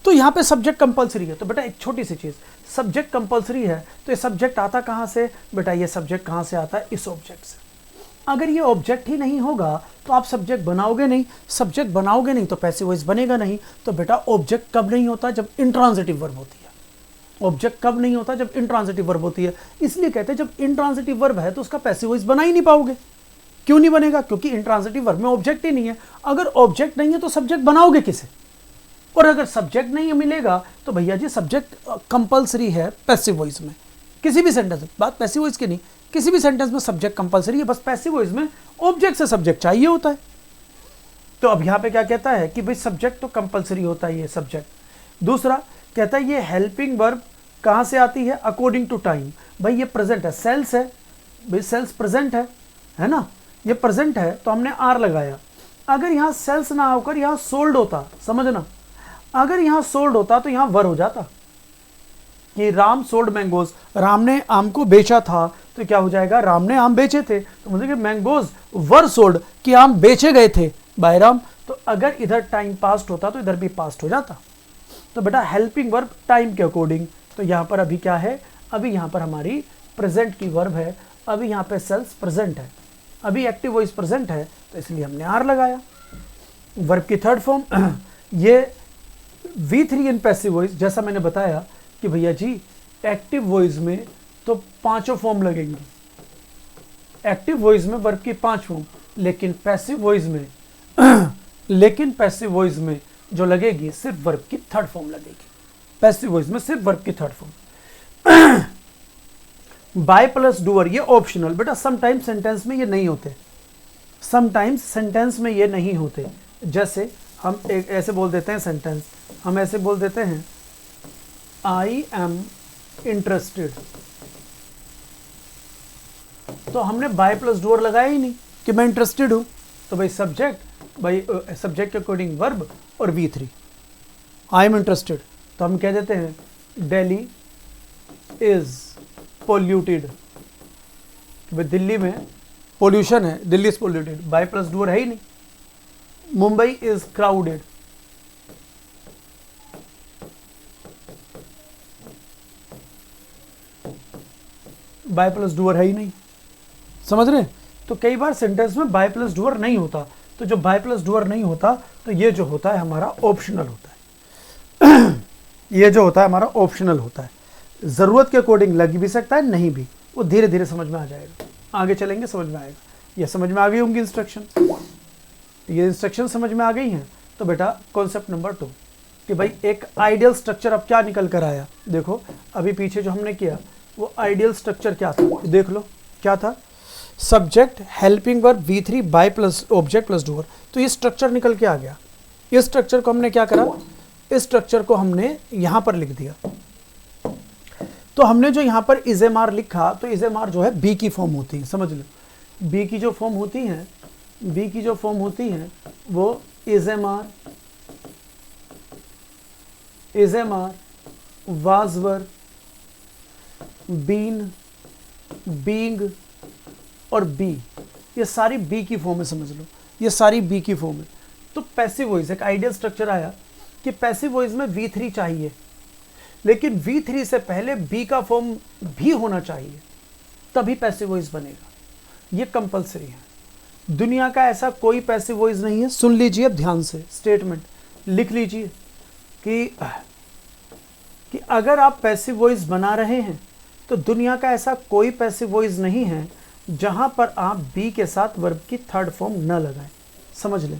A: तो यहाँ पे सब्जेक्ट कंपलसरी है। तो बेटा एक छोटी सी चीज़, सब्जेक्ट कंपलसरी है तो ये सब्जेक्ट आता कहाँ से, बेटा ये सब्जेक्ट कहाँ से आता है, इस ऑब्जेक्ट से। अगर ये ऑब्जेक्ट ही नहीं होगा तो आप सब्जेक्ट बनाओगे नहीं, सब्जेक्ट बनाओगे नहीं तो पैसिव वॉइस बनेगा नहीं। तो बेटा ऑब्जेक्ट कब नहीं होता, जब इंट्रांजिटिव वर्ब होती है। ऑब्जेक्ट कब नहीं होता, जब इंट्रांजिटिव वर्ब होती है। इसलिए कहते हैं जब इंट्रांजिटिव वर्ब है तो उसका पैसिव वॉइस बना ही नहीं पाओगे। क्यों नहीं बनेगा? क्योंकि इंट्रांजिटिव वर्ब में ऑब्जेक्ट ही नहीं है। अगर ऑब्जेक्ट नहीं है तो सब्जेक्ट बनाओगे किसे? और अगर सब्जेक्ट नहीं मिलेगा तो भैया जी सब्जेक्ट कंपलसरी है पैसिव वॉइस में, किसी भी सेंटेंस में। बात पैसिव वॉइस की नहीं, किसी भी सेंटेंस में सब्जेक्ट कंपलसरी है, बस पैसिव वॉइस में ऑब्जेक्ट से सब्जेक्ट चाहिए होता है। तो अब यहाँ पे क्या कहता है कि भाई सब्जेक्ट तो कंपलसरी होता है, ये सब्जेक्ट। दूसरा कहता है ये हेल्पिंग वर्ब कहाँ से आती है? According to time. भाई ये प्रेजेंट है, सेल्स है, भाई सेल्स प्रेजेंट है ना, ये प्रेजेंट है तो हमने आर लगाया। अगर यहाँ सेल्स ना होकर यहाँ सोल्ड होता, समझना, अगर यहाँ सोल्ड होता तो यहाँ वर हो जाता कि राम सोल्ड मैंगोज, राम ने आम को बेचा था, तो क्या हो जाएगा? राम ने आम बेचे थे, तो मतलब मैंगोज वर सोल्ड, कि आम बेचे गए थे बाय राम। तो अगर इधर टाइम पास्ट होता तो इधर भी पास्ट हो जाता। तो बेटा हेल्पिंग वर्ब टाइम के अकॉर्डिंग, तो यहाँ पर अभी क्या है? अभी यहाँ पर हमारी प्रेजेंट की वर्ब है, अभी यहाँ पे सेल्स प्रेजेंट है, अभी एक्टिव वॉइस प्रेजेंट है, तो इसलिए हमने आर लगाया। वर्ब की थर्ड फॉर्म ये V3 इन पैसिव वॉइस, जैसा मैंने बताया कि भैया जी एक्टिव वॉइस में तो पांचों फॉर्म लगेंगी, एक्टिव वॉइस में वर्ब की 5 फॉर्म, लेकिन पैसिव वॉइस में लेकिन पैसिव वॉइस में जो लगेगी सिर्फ वर्ब की थर्ड फॉर्म लगेगी, पैसिव वॉइस में सिर्फ वर्ब की third form. By plus doer ये ऑप्शनल, बेटा समटाइम्स सेंटेंस में ये नहीं होते, समटाइम्स सेंटेंस में ये नहीं होते। जैसे हम एक ऐसे बोल देते हैं सेंटेंस, हम ऐसे बोल देते हैं आई एम इंटरेस्टेड, तो हमने बाय प्लस डूअर लगाया ही नहीं कि मैं इंटरेस्टेड हूं, तो भाई सब्जेक्ट, भाई सब्जेक्ट के अकॉर्डिंग वर्ब और V3 आई एम इंटरेस्टेड, तो हम कह देते हैं दिल्ली इज पोल्यूटेड, भाई दिल्ली में पोल्यूशन है, Delhi is polluted, by plus doer है ही नहीं। Mumbai is crowded, by plus doer है ही नहीं, समझ रहे? तो कई बार सेंटेंस में बाय प्लस डूअर नहीं होता, तो जो बाय प्लस डूअर नहीं होता तो ये जो होता है हमारा ऑप्शनल होता है। ये जो होता है हमारा ऑप्शनल होता है, जरूरत के अकॉर्डिंग लग भी सकता है, नहीं भी, वो धीरे धीरे समझ में आ जाएगा, आगे चलेंगे समझ में आएगा। ये समझ में आ गई होंगी इंस्ट्रक्शन, ये इंस्ट्रक्शन समझ में आ गई हैं। तो बेटा कॉन्सेप्ट नंबर 2 कि भाई एक आइडियल स्ट्रक्चर अब क्या निकल कर आया, देखो अभी पीछे जो हमने किया वो आइडियल स्ट्रक्चर क्या था, देख लो क्या था? Subject helping verb V3 by plus object plus doer, तो ये स्ट्रक्चर निकल के आ गया। इस स्ट्रक्चर को हमने क्या करा? इस स्ट्रक्चर को हमने यहां पर लिख दिया। तो हमने जो यहां पर इजेमार लिखा, तो इजेमार जो है बी की फॉर्म होती है, समझ लो बी की जो फॉर्म होती है, बी की जो फॉर्म होती है वो इजेमार, इजेमार, वाजवर, बीन, बींग और बी, ये सारी बी की फॉर्म है, समझ लो ये सारी बी की फॉर्म है। तो पैसिव वॉइस एक आइडियल स्ट्रक्चर आया कि पैसिव वॉइस में V3 चाहिए, लेकिन V3 से पहले बी का फॉर्म भी होना चाहिए, तभी पैसिव वॉइस बनेगा, ये कंपलसरी है। दुनिया का ऐसा कोई पैसिव वॉइस नहीं है, सुन लीजिए अब ध्यान से, स्टेटमेंट लिख लीजिए कि अगर आप पैसिव वॉइस बना रहे हैं तो दुनिया का ऐसा कोई पैसिव वॉइस नहीं है जहां पर आप बी के साथ वर्ब की थर्ड फॉर्म न लगाएं, समझ लें।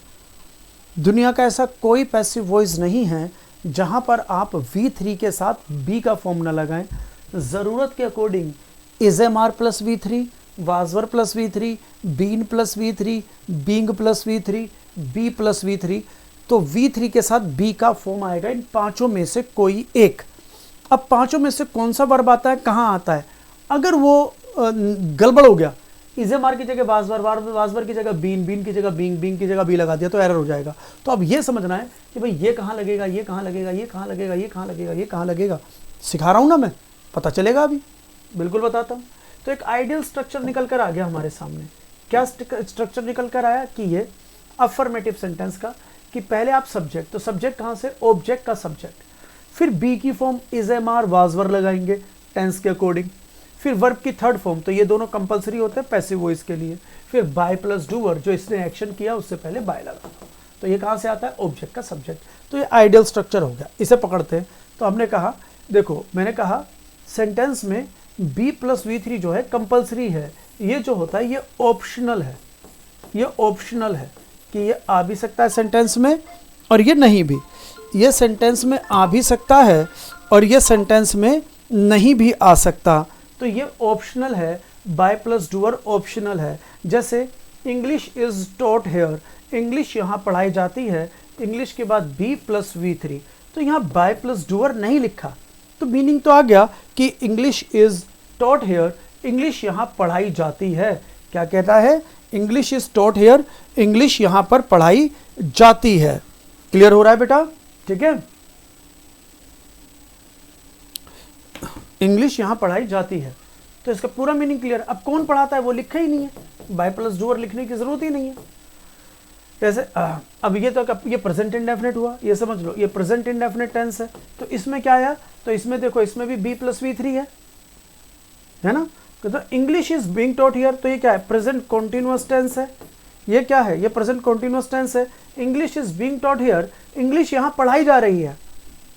A: दुनिया का ऐसा कोई पैसिव वॉइस नहीं है जहां पर आप V3 के साथ बी का फॉर्म न लगाएं। ज़रूरत के according is am are plus V3, was were plus V3, been plus V3, being plus V3, be plus V3, तो V3 के साथ बी का फॉर्म आएगा इन पांचों में से कोई एक। अब पांचों में से कौन सा वर्ब आता है, कहाँ आता है? अगर वो गड़बड़ हो गया, इजेमार की जगह वाजवर, वाजवर की जगह बीन, बीन की जगह बींग, बींग की जगह बी लगा दिया तो एरर हो जाएगा। तो अब ये समझना है कि भाई ये कहाँ लगेगा, ये कहाँ लगेगा, ये कहाँ लगेगा, ये कहाँ लगेगा, ये कहाँ लगेगा। सिखा रहा हूँ ना मैं, पता चलेगा अभी, बिल्कुल बताता हूँ। तो एक आइडियल स्ट्रक्चर निकल कर आ गया हमारे सामने। क्या स्ट्रक्चर निकल कर आया कि ये अफर्मेटिव सेंटेंस का, कि पहले आप सब्जेक्ट, तो सब्जेक्ट कहाँ से? ऑब्जेक्ट का सब्जेक्ट, फिर बी की फॉर्म इजेमार वाजवर लगाएंगे टेंस के अकॉर्डिंग, फिर वर्ब की थर्ड फॉर्म, तो ये दोनों कंपलसरी होते हैं पैसिव वॉइस के लिए, फिर बाय प्लस डूअर, जो इसने एक्शन किया उससे पहले बाय लगा, तो ये कहाँ से आता है? ऑब्जेक्ट का सब्जेक्ट। तो ये आइडियल स्ट्रक्चर हो गया, इसे पकड़ते हैं। तो हमने कहा, देखो मैंने कहा सेंटेंस में बी प्लस V3 जो है कंपलसरी है, ये जो होता है ये ऑप्शनल है, ये ऑप्शनल है कि ये आ भी सकता है सेंटेंस में और ये नहीं भी। ये सेंटेंस में आ भी सकता है और ये सेंटेंस में नहीं भी आ सकता, तो ये ऑप्शनल है। बाय प्लस डूअर ऑप्शनल है। जैसे English is taught here, English यहाँ पढ़ाई जाती है, इंग्लिश के बाद बी प्लस V3, तो यहाँ बाय प्लस डूअर नहीं लिखा, तो मीनिंग तो आ गया कि English is taught here, English यहाँ पढ़ाई जाती है। क्या कहता है? English is taught here, English यहाँ पर पढ़ाई जाती है। क्लियर हो रहा है बेटा? ठीक है, इंग्लिश यहाँ पढ़ाई जाती है, तो इसका पूरा मीनिंग क्लियर। अब कौन पढ़ाता है वो लिखा ही नहीं है, बाय प्लस डूअर लिखने की जरूरत ही नहीं है। जैसे अब ये तो ये प्रेजेंट इंडेफिनिट हुआ, ये समझ लो, ये प्रेजेंट इंडेफिनिट टेंस है, तो इसमें क्या आया? तो इसमें देखो, इसमें भी बी प्लस V3 है ना। तो English is being taught here, तो ये क्या है? प्रेजेंट कॉन्टिन्यूअस टेंस है। ये क्या है? ये प्रेजेंट कॉन्टिन्यूअस टेंस है। English is being taught here, English यहाँ पढ़ाई जा रही है।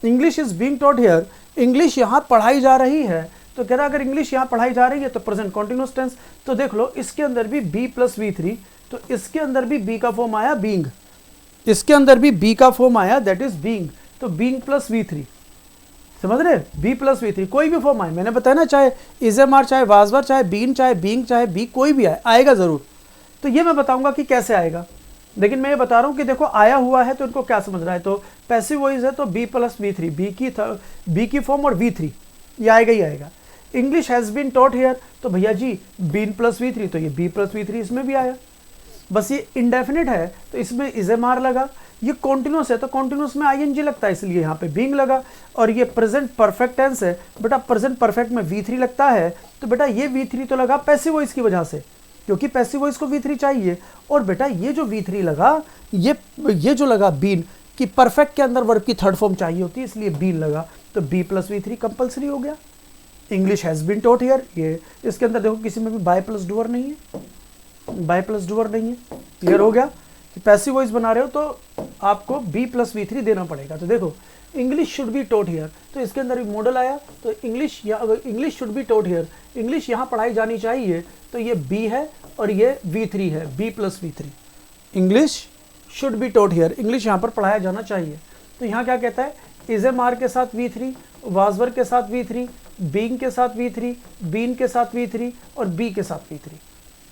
A: English is being taught here, English यहाँ पढ़ाई जा रही है, तो कह रहा अगर इंग्लिश यहाँ पढ़ाई जा रही है तो प्रेजेंट कॉन्टिन्यूअस टेंस। तो देख लो, इसके अंदर भी बी प्लस V3, तो इसके अंदर भी बी का फॉर्म आया बीइंग, इसके अंदर भी बी का फॉर्म आया, दैट इज बीइंग, तो बीइंग प्लस V3, समझ रहे? बी प्लस V3 कोई भी फॉर्म आए, मैंने बताया ना, चाहे इज एम आर, चाहे वाजवर, चाहे बीन, चाहे बीइंग, चाहे बी, कोई भी आए, आएगा जरूर। तो ये मैं बताऊंगा कि कैसे आएगा, लेकिन मैं ये बता रहा हूँ कि देखो आया हुआ है तो इनको क्या समझना है। तो पैसिव वॉइस है तो बी प्लस V3, बी की फॉर्म और V3, ये आएगा ही आएगा। English has been taught here, तो भैया जी बीन प्लस V3, तो ये बी प्लस V3 इसमें भी आया। बस ये इंडेफिनिट है तो इसमें इज एम आर लगा, ये कॉन्टिन्यूस है तो कॉन्टिन्यूस में ING लगता है, इसलिए यहाँ पे बीइंग लगा। और ये प्रेजेंट परफेक्ट टेंस है, बेटा प्रेजेंट परफेक्ट में V3 लगता है, तो बेटा ये V3 तो लगा पैसिव वॉइस की वजह से, क्योंकि पैसिव वॉइस को V3 चाहिए। और बेटा ये जो V3 लगा, ये जो लगा बीन, कि परफेक्ट के अंदर वर्ब की थर्ड फॉर्म चाहिए होती है, इसलिए बीन लगा, तो बी प्लस V3 कंपल्सरी हो गया। English has been taught here, ये इसके अंदर देखो किसी में भी बाय प्लस डूअर नहीं है, बाय प्लस डूअर नहीं है। क्लियर हो गया कि पैसिव वॉइस बना रहे हो तो आपको बी प्लस V3 देना पड़ेगा। तो देखो English should be taught here, तो इसके अंदर भी मॉडल आया, तो English should be taught here, English यहाँ पढ़ाई जानी चाहिए, तो ये बी है और ये V3 है, be plus V3। English should be taught here, English यहाँ पर पढ़ाया जाना चाहिए। तो यहाँ क्या कहता है? इज एम आर के साथ V3, वाजवर के साथ V3, बीइंग के साथ V3, बीन के साथ V3 और बी के साथ V3।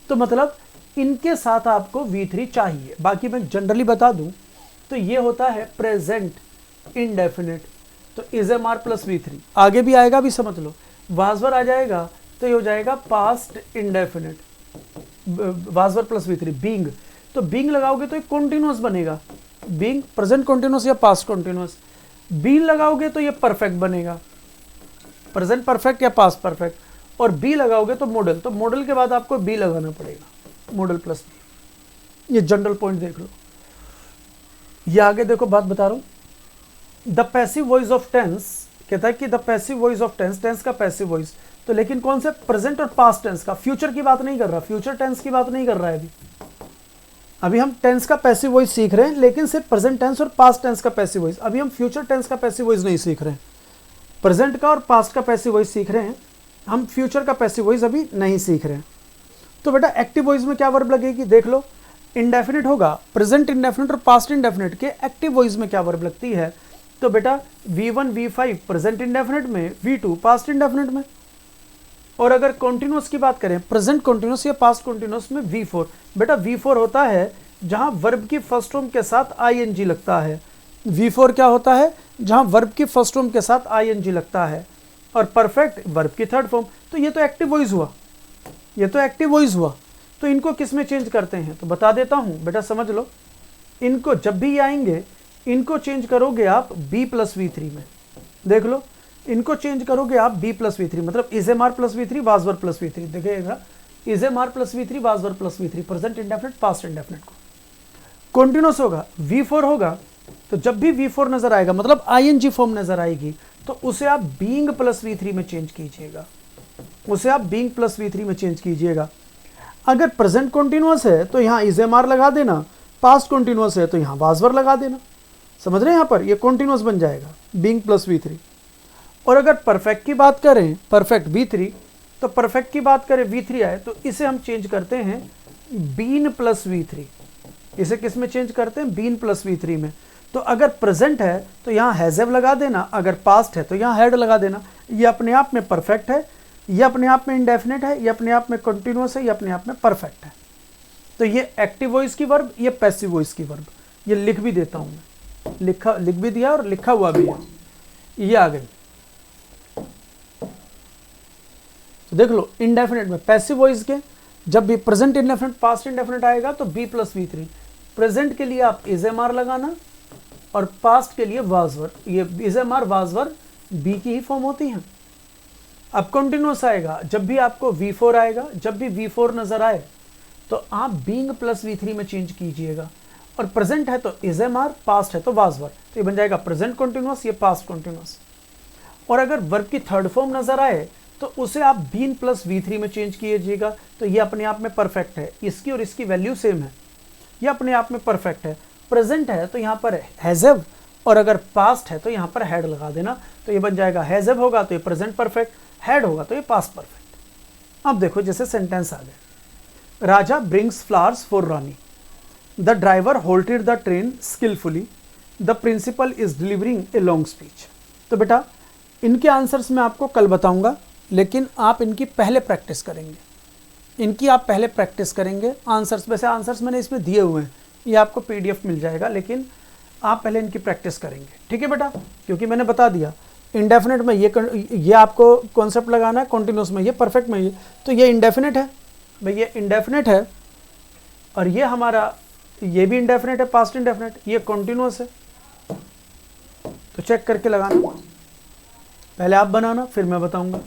A: तो मतलब इनके साथ आपको V3 चाहिए। बाकी मैं जनरली बता दूं तो ये होता है प्रेजेंट इंडेफिनिट, तो is am are plus V3, आगे भी आएगा भी समझ लो। वाजवर आ जाएगा तो ये हो जाएगा past indefinite, वाजवर plus V3, being, तो बीइंग लगाओगे तो ये कॉन्टिन्यूअस बनेगा, बीइंग प्रेजेंट कॉन्टिन्यूअस या पास्ट कॉन्टिन्यूअस। बीन लगाओगे तो ये परफेक्ट बनेगा, प्रेजेंट परफेक्ट या पास्ट परफेक्ट। और बी लगाओगे तो मॉडल, तो मॉडल के बाद आपको बी लगाना पड़ेगा, मॉडल प्लस बी। ये जनरल पॉइंट देख लो। ये आगे देखो बात बता रहा हूं, the passive voice of tense, कहता है कि the passive voice of tense, tense का पैसिव वॉइस, तो लेकिन कौन से? प्रेजेंट और पास्ट टेंस का, फ्यूचर की बात नहीं कर रहा, फ्यूचर टेंस की बात नहीं कर रहा है अभी हम टेंस का पैसिव वॉइस सीख रहे हैं, लेकिन सिर्फ प्रेजेंट टेंस और पास्ट टेंस का पैसिव वॉइस। अभी हम फ्यूचर टेंस का पैसिव वॉइस नहीं सीख रहे हैं, प्रेजेंट का और पास्ट का पैसिव वॉइस सीख रहे हैं, हम फ्यूचर का पैसिव वॉइस अभी नहीं सीख रहे हैं। तो बेटा एक्टिव वॉइस में क्या वर्ब लगेगी? देख लो, इंडेफिनिट होगा, प्रेजेंट इंडेफिनिट और पास्ट इंडेफिनिट के एक्टिव वॉइस में क्या वर्ब लगती है? तो बेटा V1 V5 प्रेजेंट इंडेफिनिट में, V2 पास्ट इंडेफिनिट में। और अगर कॉन्टिन्यूअस की बात करें, प्रेजेंट कॉन्टिन्यूअस या पास्ट कॉन्टिन्यूअस में V4, बेटा V4 होता है जहां वर्ब की फर्स्ट फॉर्म के साथ ING लगता है। V4 क्या होता है? जहां वर्ब की फर्स्ट फॉर्म के साथ ING लगता है, और परफेक्ट वर्ब की थर्ड फॉर्म। तो ये तो एक्टिव वॉइस हुआ, ये तो एक्टिव वॉइस हुआ। तो इनको किस में चेंज करते हैं? तो बता देता हूं बेटा, समझ लो। इनको जब भी आएंगे, इनको चेंज करोगे आप बी प्लस V3 में। देख लो, इनको चेंज करोगे आप बी प्लस V3, मतलब is am are plus V3, was were plus V3। देखिएगा, is am are plus V3, was were plus V3, present indefinite past indefinite को। कॉन्टिन्यूअस होगा, V4 होगा, तो जब भी V4 नजर आएगा, मतलब ING फॉर्म नजर आएगी, तो उसे आप बीइंग प्लस V3 में चेंज कीजिएगा, उसे आप बीइंग प्लस V3 में चेंज कीजिएगा। अगर प्रेजेंट कॉन्टिन्यूअस है तो यहाँ इज एम आर लगा देना, पास्ट कॉन्टिन्यूअस है तो यहाँ वाजवर लगा देना। समझ रहे हैं? यहाँ पर ये कॉन्टिन्यूअस बन जाएगा, बीइंग प्लस V3। और अगर परफेक्ट की बात करें, परफेक्ट V3, तो परफेक्ट की बात करें V3 आए तो इसे हम चेंज करते हैं बीन प्लस V3, इसे किस में चेंज करते हैं, बीन प्लस V3 में। तो अगर प्रेजेंट है तो यहाँ हैज़ लगा देना, अगर पास्ट है तो यहाँ हैड लगा देना। ये अपने आप में परफेक्ट है, ये अपने आप में इंडेफिनिट है, ये अपने आप में कंटिन्यूअस है, ये अपने आप में परफेक्ट है। तो ये एक्टिव वॉइस की वर्ब, ये पैसिव वॉइस की वर्ब। ये लिख भी देता हूँ मैं, लिख भी दिया और लिखा हुआ भी है, ये आ गई। तो देख लो, इंडेफिनिट में पैसिव वॉइस के जब भी प्रेजेंट इंडेफिनिट पास्ट इंडेफिनिट आएगा तो बी प्लस V3। प्रेजेंट के लिए आप इज एम आर लगाना और पास्ट के लिए वाज वर, ये is am are was were be की ही फॉर्म होती हैं। अब कंटिन्यूअस आएगा, जब भी आपको V4 आएगा, जब भी V4 नजर आए तो आप बीइंग प्लस V3 में चेंज कीजिएगा। और प्रेजेंट है तो इज एम आर, पास्ट है तो वाज वर, तो ये बन जाएगा प्रेजेंट कंटिन्यूअस, ये पास्ट कंटिन्यूअस। और अगर वर्ब की थर्ड फॉर्म नजर आए तो उसे आप बीन प्लस V3 में चेंज कीजिएगा, तो ये अपने आप में परफेक्ट है, इसकी और इसकी वैल्यू सेम है, ये अपने आप में परफेक्ट है। प्रेजेंट है तो यहाँ पर हैज़, और अगर पास्ट है तो यहाँ पर हैड लगा देना, तो ये बन जाएगा हैज़ होगा तो ये प्रेजेंट परफेक्ट, हैड होगा तो ये पास्ट परफेक्ट। अब देखो जैसे सेंटेंस आ गए, Raja brings flowers for Rani, the driver halted the train skilfully, the principal is delivering a long speech. तो बेटा इनके आंसर्स मैं आपको कल बताऊंगा, लेकिन आप इनकी पहले प्रैक्टिस करेंगे, इनकी आप पहले प्रैक्टिस करेंगे। आंसर्स, वैसे आंसर्स मैंने इसमें दिए हुए हैं, ये आपको PDF मिल जाएगा, लेकिन आप पहले इनकी प्रैक्टिस करेंगे, ठीक है बेटा। क्योंकि मैंने बता दिया इंडेफिनिट में ये आपको कॉन्सेप्ट लगाना है, कॉन्टिन्यूस में ये, परफेक्ट में ये, तो ये इंडेफिनिट है भाई, ये इंडेफिनिट है, और ये हमारा ये भी इंडेफिनिट है, पास्ट इंडेफिनिट, ये कॉन्टिन्यूस है। तो चेक करके लगाना, पहले आप बनाना फिर मैं बताऊंगा।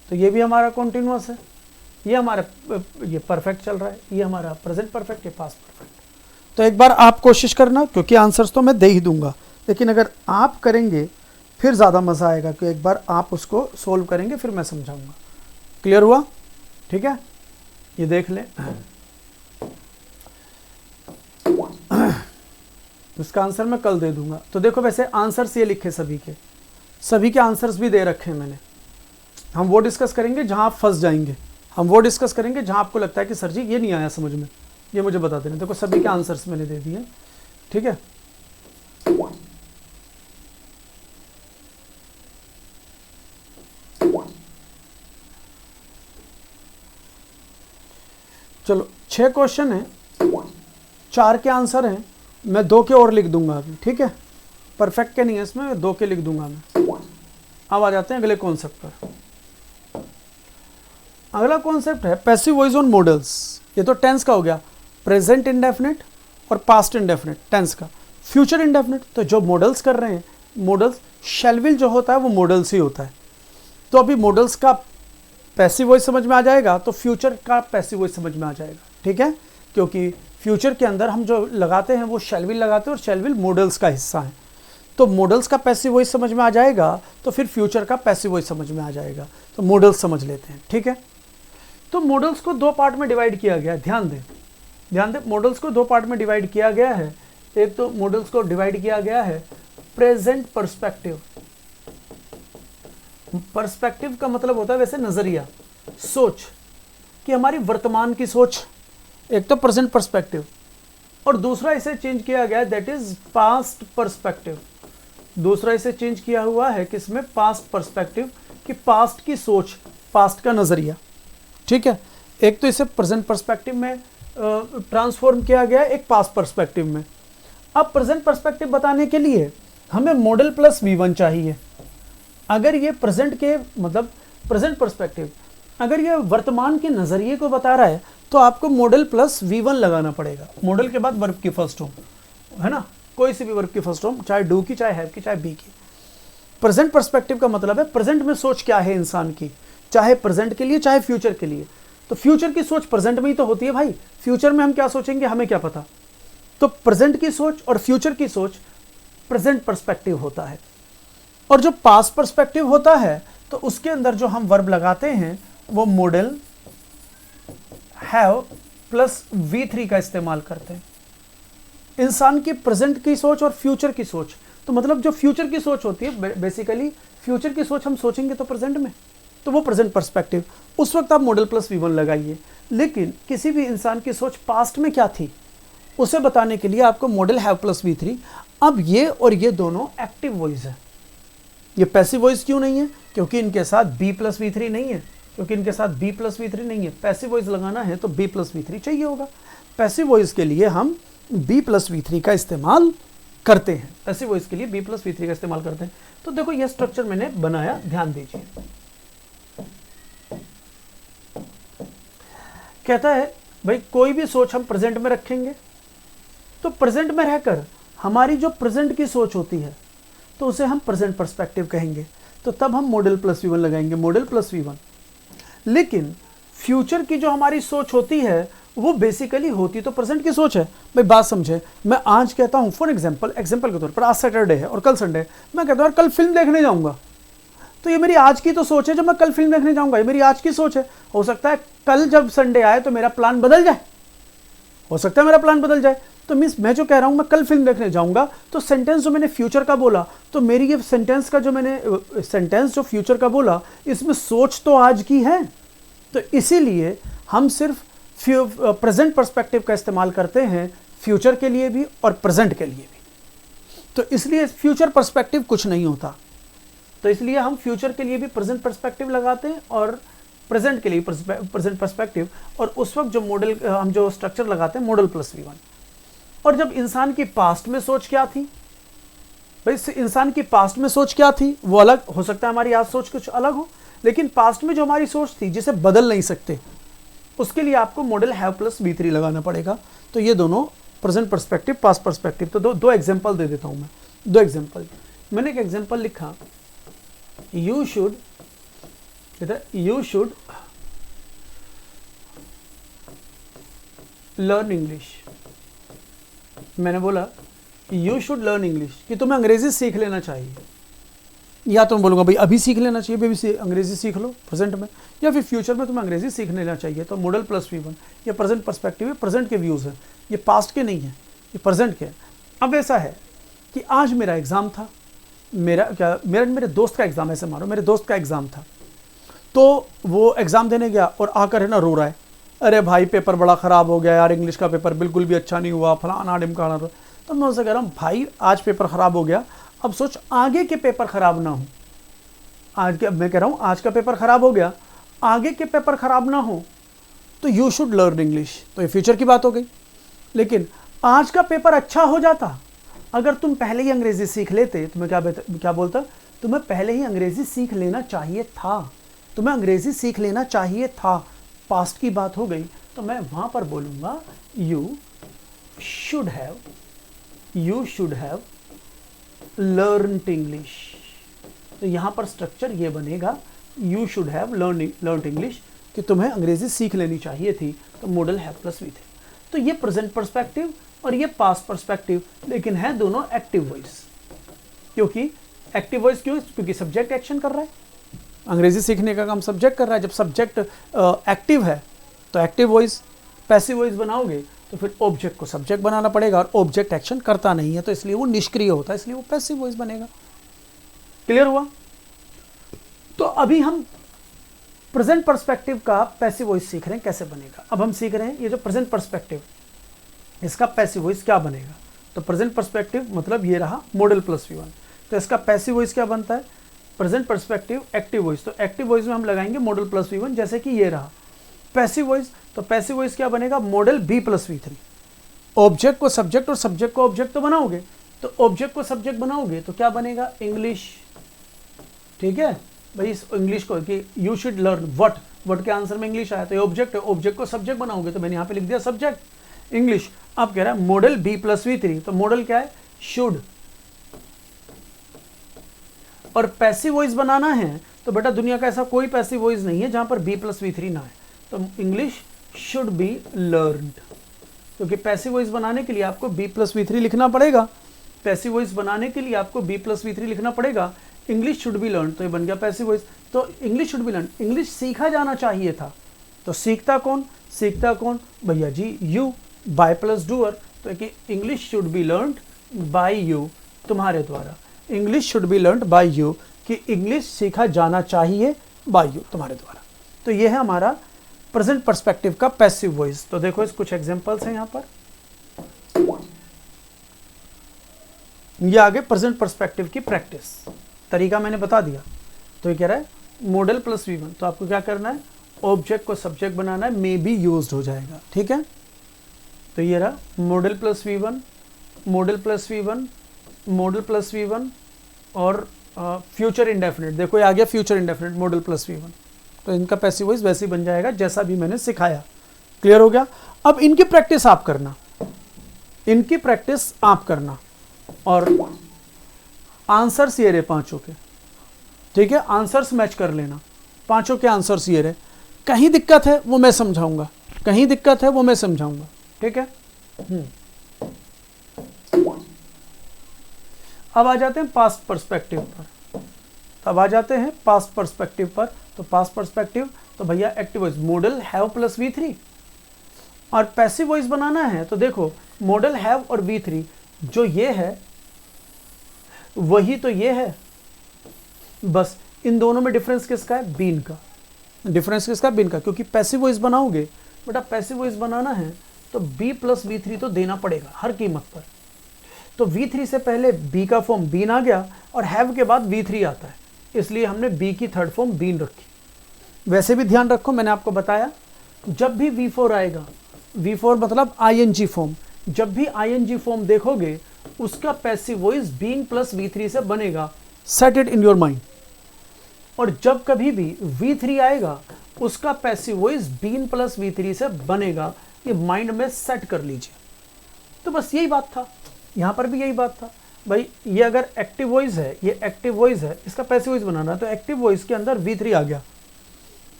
A: तो ये भी हमारा कॉन्टिन्यूअस है, ये हमारा ये परफेक्ट चल रहा है, ये हमारा प्रेजेंट परफेक्ट, ये पास्ट परफेक्ट। तो एक बार आप कोशिश करना, क्योंकि आंसर्स तो मैं दे ही दूंगा, लेकिन अगर आप करेंगे फिर ज़्यादा मज़ा आएगा कि एक बार आप उसको सोल्व करेंगे फिर मैं समझाऊंगा। क्लियर हुआ? ठीक है, ये देख लें। इसका आंसर मैं कल दे दूंगा। तो देखो वैसे आंसर्स ये लिखे सभी के आंसर्स भी दे रखे हैं मैंने। हम वो डिस्कस करेंगे जहां आप फंस जाएंगे, हम वो डिस्कस करेंगे जहां आपको लगता है कि सर जी ये नहीं आया समझ में, ये मुझे बता देना। देखो सभी के आंसर्स मैंने दे दिए, ठीक है। चलो 6 क्वेश्चन है, 4 के आंसर हैं, मैं 2 के और लिख दूंगा अभी, ठीक है। परफेक्ट के नहीं है इसमें, 2 के लिख दूंगा मैं। अब आ जाते हैं अगले कॉन्सेप्ट पर। अगला कॉन्सेप्ट है पैसिव वॉइस ऑन मॉडल्स। ये तो टेंस का हो गया, प्रेजेंट इंडेफिनिट और पास्ट इंडेफिनिट टेंस का। फ्यूचर इंडेफिनिट तो जो मॉडल्स कर रहे हैं, मॉडल्स शैल विल जो होता है वो मॉडल्स ही होता है। तो अभी मॉडल्स का पैसिव वॉइस समझ में आ जाएगा तो फ्यूचर का पैसिव वॉइस समझ में आ जाएगा, ठीक है। क्योंकि फ्यूचर के अंदर हम जो लगाते हैं वो शैल विल लगाते हैं और शैल विल मॉडल्स का हिस्सा है। तो मॉडल्स का पैसिव वॉइस समझ में आ जाएगा तो फिर फ्यूचर का पैसिव वॉइस समझ में आ जाएगा। तो मॉडल्स समझ लेते हैं, ठीक है। तो मॉडल्स को 2 पार्ट में डिवाइड किया गया है, ध्यान दें मॉडल्स को 2 पार्ट में डिवाइड किया गया है। एक तो मॉडल्स को डिवाइड किया गया है प्रेजेंट पर्सपेक्टिव। पर्सपेक्टिव का मतलब होता है वैसे नजरिया, सोच, कि हमारी वर्तमान की सोच, एक तो प्रेजेंट पर्सपेक्टिव, और दूसरा इसे चेंज किया गया दैट इज पास्ट पर्सपेक्टिव। दूसरा इसे चेंज किया हुआ है किसमें, पास्ट पर्सपेक्टिव, कि पास्ट की सोच, पास्ट का नजरिया, ठीक है। एक तो इसे प्रेजेंट पर्सपेक्टिव में ट्रांसफॉर्म किया गया है, एक पास्ट पर्सपेक्टिव में। अब प्रेजेंट पर्सपेक्टिव बताने के लिए हमें मॉडल प्लस V1 चाहिए। अगर ये प्रेजेंट के मतलब प्रेजेंट पर्सपेक्टिव अगर ये वर्तमान के नज़रिए को बता रहा है तो आपको मॉडल प्लस V1 लगाना पड़ेगा। मॉडल के बाद वर्ब की फर्स्ट फॉर्म, है ना, कोई सी भी वर्ब की फर्स्ट फॉर्म, चाहे डू की, चाहे हैव की, चाहे बी की। प्रेजेंट पर्सपेक्टिव का मतलब है प्रेजेंट में सोच क्या है इंसान की, चाहे प्रेजेंट के लिए चाहे फ्यूचर के लिए। तो फ्यूचर की सोच प्रेजेंट में ही तो होती है भाई, फ्यूचर में हम क्या सोचेंगे हमें क्या पता। तो प्रेजेंट की सोच और फ्यूचर की सोच प्रेजेंट पर्सपेक्टिव होता है। और जो पास्ट पर्सपेक्टिव होता है तो उसके अंदर जो हम वर्ब लगाते हैं वो मॉडल हैव प्लस V3 का इस्तेमाल करते हैं। इंसान की प्रेजेंट की सोच और फ्यूचर की सोच, तो मतलब जो फ्यूचर की सोच होती है, बेसिकली फ्यूचर की सोच हम सोचेंगे तो प्रेजेंट में, तो वो प्रेजेंट पर्सपेक्टिव। उस वक्त आप मॉडल प्लस V1 लगाइए। लेकिन किसी भी इंसान की सोच पास्ट में क्या थी उसे बताने के लिए आपको मॉडल हैव प्लस V3। अब ये और ये दोनों एक्टिव वॉइस है, ये पैसिव वॉइस क्यों नहीं है? क्योंकि इनके साथ B प्लस V3 नहीं है, क्योंकि इनके साथ B प्लस V3 नहीं है। पैसिव वॉइस लगाना है तो B प्लस V3 चाहिए होगा। पैसिव वॉइस के लिए हम B प्लस V3 का इस्तेमाल करते हैं, पैसिव वॉइस के लिए B प्लस V3 का इस्तेमाल करते हैं। तो देखो ये स्ट्रक्चर मैंने बनाया, ध्यान दीजिए। कहता है भाई कोई भी सोच हम प्रेजेंट में रखेंगे, तो प्रेजेंट में रहकर हमारी जो प्रेजेंट की सोच होती है तो उसे हम प्रेजेंट पर्सपेक्टिव कहेंगे। तो तब हम मॉडल प्लस V1 लगाएंगे, मॉडल प्लस V1। लेकिन फ्यूचर की जो हमारी सोच होती है वो बेसिकली होती तो प्रेजेंट की सोच है। भाई बात समझे, मैं आज कहता हूँ फॉर एग्जाम्पल के तौर पर आज सैटरडे है और कल संडे है, मैं कहता हूँ कल फिल्म देखने जाऊंगा, तो ये मेरी आज की तो सोच है, जब मैं कल फिल्म देखने जाऊंगा ये मेरी आज की सोच है। हो सकता है कल जब संडे आए तो मेरा प्लान बदल जाए, हो सकता है मेरा प्लान बदल जाए। तो मीन्स मैं जो कह रहा हूं मैं कल फिल्म देखने जाऊंगा, तो सेंटेंस जो मैंने फ्यूचर का बोला, तो मेरी ये सेंटेंस का जो मैंने सेंटेंस जो फ्यूचर का बोला इसमें सोच तो आज की है। तो इसीलिए हम सिर्फ प्रेजेंट पर्सपेक्टिव का इस्तेमाल करते हैं फ्यूचर के लिए भी और प्रेजेंट के लिए भी। तो इसलिए फ्यूचर पर्सपेक्टिव कुछ नहीं होता, तो इसलिए हम फ्यूचर के लिए भी प्रेजेंट पर्सपेक्टिव लगाते हैं और प्रेजेंट के लिए प्रेजेंट पर्सपेक्टिव। और उस वक्त जो मॉडल हम जो स्ट्रक्चर लगाते हैं मॉडल प्लस V1। और जब इंसान की पास्ट में सोच क्या थी, भाई इंसान की पास्ट में सोच क्या थी वो अलग हो सकता है, हमारी आज सोच कुछ अलग हो, लेकिन पास्ट में जो हमारी सोच थी जिसे बदल नहीं सकते, उसके लिए आपको मॉडल हैव प्लस V3 लगाना पड़ेगा। तो ये दोनों प्रेजेंट पर्सपेक्टिव, पास्ट पर्सपेक्टिव। तो दो एग्जांपल दे देता हूं मैं, दो एग्जांपल। मैंने एक एग्जांपल लिखा, यू शुड लर्न इंग्लिश। मैंने बोला यू शुड लर्न इंग्लिश, कि तुम्हें अंग्रेजी सीख लेना चाहिए। या तो मैं बोलूँगा भाई अभी सीख लेना चाहिए, अभी अंग्रेजी सीख लो प्रेजेंट में, या फिर फ्यूचर में तुम्हें अंग्रेजी सीख लेना चाहिए। तो मॉडल प्लस V1 ये प्रेजेंट पर्सपेक्टिव है, प्रेजेंट के व्यूज़ हैं, ये पास्ट के नहीं है, ये प्रेजेंट के। अब ऐसा है कि आज मेरा एग्ज़ाम था, मेरे दोस्त का एग्ज़ाम, ऐसे मानो मेरे दोस्त का एग्ज़ाम था, तो वो एग्ज़ाम देने गया और आकर है ना रो रहा है, अरे भाई पेपर बड़ा ख़राब हो गया यार, इंग्लिश का पेपर बिल्कुल भी अच्छा नहीं हुआ, फलाना ढिमकाना। तो मैं उससे कह रहा हूँ भाई आज पेपर ख़राब हो गया, अब सोच आगे के पेपर ख़राब ना हो। मैं कह रहा हूँ आज का पेपर ख़राब हो गया, आगे के पेपर ख़राब ना हो, तो यू शुड लर्न इंग्लिश। तो ये फ्यूचर की बात हो गई। लेकिन आज का पेपर अच्छा हो जाता अगर तुम पहले ही अंग्रेज़ी सीख लेते, तो मैं क्या बोलता, तुम्हें पहले ही अंग्रेज़ी सीख लेना चाहिए था, तुम्हें अंग्रेज़ी सीख लेना चाहिए था। पास्ट की बात हो गई, तो मैं वहाँ पर बोलूँगा you should have learned English. तो यहाँ पर स्ट्रक्चर ये बनेगा, you should have learned English, कि तुम्हें अंग्रेजी सीख लेनी चाहिए थी। तो मॉडल हैव प्लस V3। तो ये प्रेजेंट पर्सपेक्टिव और ये पास्ट पर्सपेक्टिव, लेकिन है दोनों एक्टिव वॉइस। क्योंकि एक्टिव वॉइस क्यों? क्योंकि सब्जेक्ट एक्शन कर रहा है, अंग्रेजी सीखने का काम सब्जेक्ट कर रहा है। जब सब्जेक्ट एक्टिव है तो एक्टिव वॉइस। पैसिव वॉइस बनाओगे तो फिर ऑब्जेक्ट को सब्जेक्ट बनाना पड़ेगा, और ऑब्जेक्ट एक्शन करता नहीं है, तो इसलिए वो निष्क्रिय होता है, इसलिए वो पैसिव वॉइस बनेगा। क्लियर हुआ? तो अभी हम प्रेजेंट पर्सपेक्टिव का पैसिव वॉइस सीख रहे हैं, कैसे बनेगा। अब हम सीख रहे हैं ये जो प्रेजेंट पर्सपेक्टिव, इसका पैसिव वॉइस क्या बनेगा। तो प्रेजेंट पर्सपेक्टिव मतलब ये रहा मॉडल प्लस V1। तो इसका पैसिव वॉइस क्या बनता है, प्रेजेंट पर्सपेक्टिव एक्टिव वॉइस। तो एक्टिव वॉइस में हम लगाएंगे मॉडल प्लस V1, जैसे कि ये रहा पैसिव वॉइस। तो पैसिव वॉइस क्या बनेगा, model B plus V3। Object को सब्जेक्ट और सब्जेक्ट को ऑब्जेक्ट तो बनाओगे, तो ऑब्जेक्ट को सब्जेक्ट बनाओगे तो क्या बनेगा, इंग्लिश। ठीक है भाई, इस इंग्लिश को कि यू शुड लर्न वट के आंसर में इंग्लिश आया, तो ये ऑब्जेक्ट है, ऑब्जेक्ट को सब्जेक्ट बनाओगे, तो मैंने यहाँ पे लिख दिया सब्जेक्ट इंग्लिश। अब कह रहा है मॉडल B प्लस V3, तो मॉडल क्या है, शुड। और पैसिव वॉइस बनाना है तो बेटा दुनिया का ऐसा कोई पैसिव वॉइस नहीं है जहां पर B प्लस V3 ना है। तो इंग्लिश शुड बी लर्नड, क्योंकि पैसिव वॉइस बनाने के लिए आपको B प्लस V3 लिखना पड़ेगा। पैसिव वॉइस बनाने के लिए आपको B प्लस V3 लिखना पड़ेगा। इंग्लिश शुड बी लर्न, तो ये बन गया पैसिव वॉइस। तो English should be learn, English सीखा जाना चाहिए था। तो सीखता कौन भैया जी, यू, बाय प्लस डूअर। तो कि English should be learn by you, तुम्हारे द्वारा। English should be learn by you, कि इंग्लिश सीखा जाना चाहिए बाय यू, तुम्हारे द्वारा। तो ये है हमारा प्रेजेंट पर्सपेक्टिव का पैसिव वॉइस। तो देखो इस कुछ एग्जांपल्स हैं यहां पर, ये आगे प्रेजेंट पर्सपेक्टिव की प्रैक्टिस तरीका मैंने बता दिया। तो ये कह रहा है मॉडल प्लस V1, तो आपको क्या करना है, ऑब्जेक्ट को सब्जेक्ट बनाना है, मे बी यूज्ड हो जाएगा, ठीक है। तो ये रहा model plus V1, model plus V1, model plus V1 और फ्यूचर इंडेफिनिट। देखो ये आ गया future indefinite model plus V1। तो इनका पैसिव वॉइस वैसे ही बन जाएगा जैसा भी मैंने सिखाया। क्लियर हो गया। अब इनकी प्रैक्टिस आप करना, इनकी प्रैक्टिस आप करना और आंसर्स ये रहे पांचों के, ठीक है। आंसर्स मैच कर लेना, पांचों के आंसर्स ये रहे। कहीं दिक्कत है वो मैं समझाऊंगा, कहीं दिक्कत है वो मैं समझाऊंगा, ठीक है। अब आ जाते हैं पास्ट पर्सपेक्टिव पर, अब आ जाते हैं पास्ट पर्सपेक्टिव पर। तो पास्ट पर्सपेक्टिव तो भैया active voice model have plus V3 और पैसिव वॉइस बनाना है। तो देखो मॉडल हैव और V3 जो ये है वही तो ये है, बस इन दोनों में डिफरेंस किसका है, बीन का। डिफरेंस किसका, बीन का, क्योंकि पैसिव वॉइस बनाओगे बेटा, पैसिव वॉइस बनाना है तो B प्लस V3 तो देना पड़ेगा हर कीमत पर। तो V3 से पहले B का फॉर्म बीन आ गया और हैव के बाद V3 आता है, इसलिए हमने B की थर्ड फॉर्म बीन रखी। वैसे भी ध्यान रखो, मैंने आपको बताया जब भी V4 आएगा, V4 मतलब ING फॉर्म, जब भी ING फॉर्म देखोगे उसका passive voice being plus V3 से बनेगा, set it in your mind. और जब कभी भी V3 आएगा उसका passive voice being plus V3 से बनेगा, ये माइंड में सेट कर लीजिए। तो बस यही बात था, यहां पर भी यही बात था भाई। ये अगर एक्टिव वॉइस है, ये एक्टिव वॉइस है, इसका पैसिव वॉइस बनाना है, तो एक्टिव वॉइस के अंदर V3 आ गया,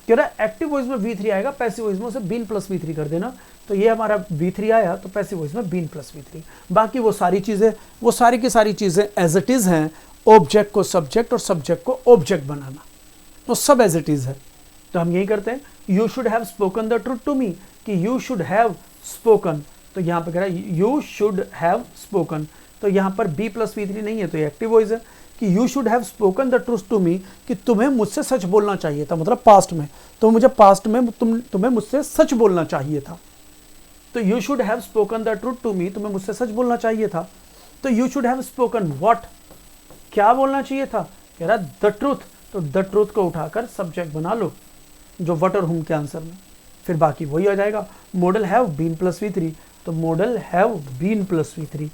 A: कह रहा है एक्टिव वॉइस में V3 आएगा, पैसिव वॉइस में उसे बीन प्लस V3 कर देना। तो ये हमारा V3 आया तो पैसिव वॉइस में बीन प्लस V3। बाकी वो सारी चीजें, वो सारी की सारी चीजें एज इट इज हैं, ऑब्जेक्ट को सब्जेक्ट और सब्जेक्ट को ऑब्जेक्ट बनाना, तो सब एज इट इज है। तो हम यही करते हैं, you should have spoken the truth to me, कि यू शुड हैव स्पोकन, तो यहाँ पे कह रहा है यू शुड हैव स्पोकन। तो यहाँ पर B प्लस V3 नहीं है, तो ये एक्टिव वॉइस है कि you should have spoken the truth to me, कि तुम्हें मुझसे सच बोलना चाहिए था, मतलब पास्ट में, तो मुझे पास्ट में तुम्हें मुझसे सच बोलना चाहिए था। तो you should have spoken the truth to me, तुम्हें मुझसे सच बोलना चाहिए था। तो you should have spoken what, क्या बोलना चाहिए था, कह रहा द ट्रूथ, तो द ट्रूथ को उठाकर सब्जेक्ट बना लो जो वट और हुम के आंसर में, फिर बाकी वही आ जाएगा। Model have been plus V3, तो model have been plus V3,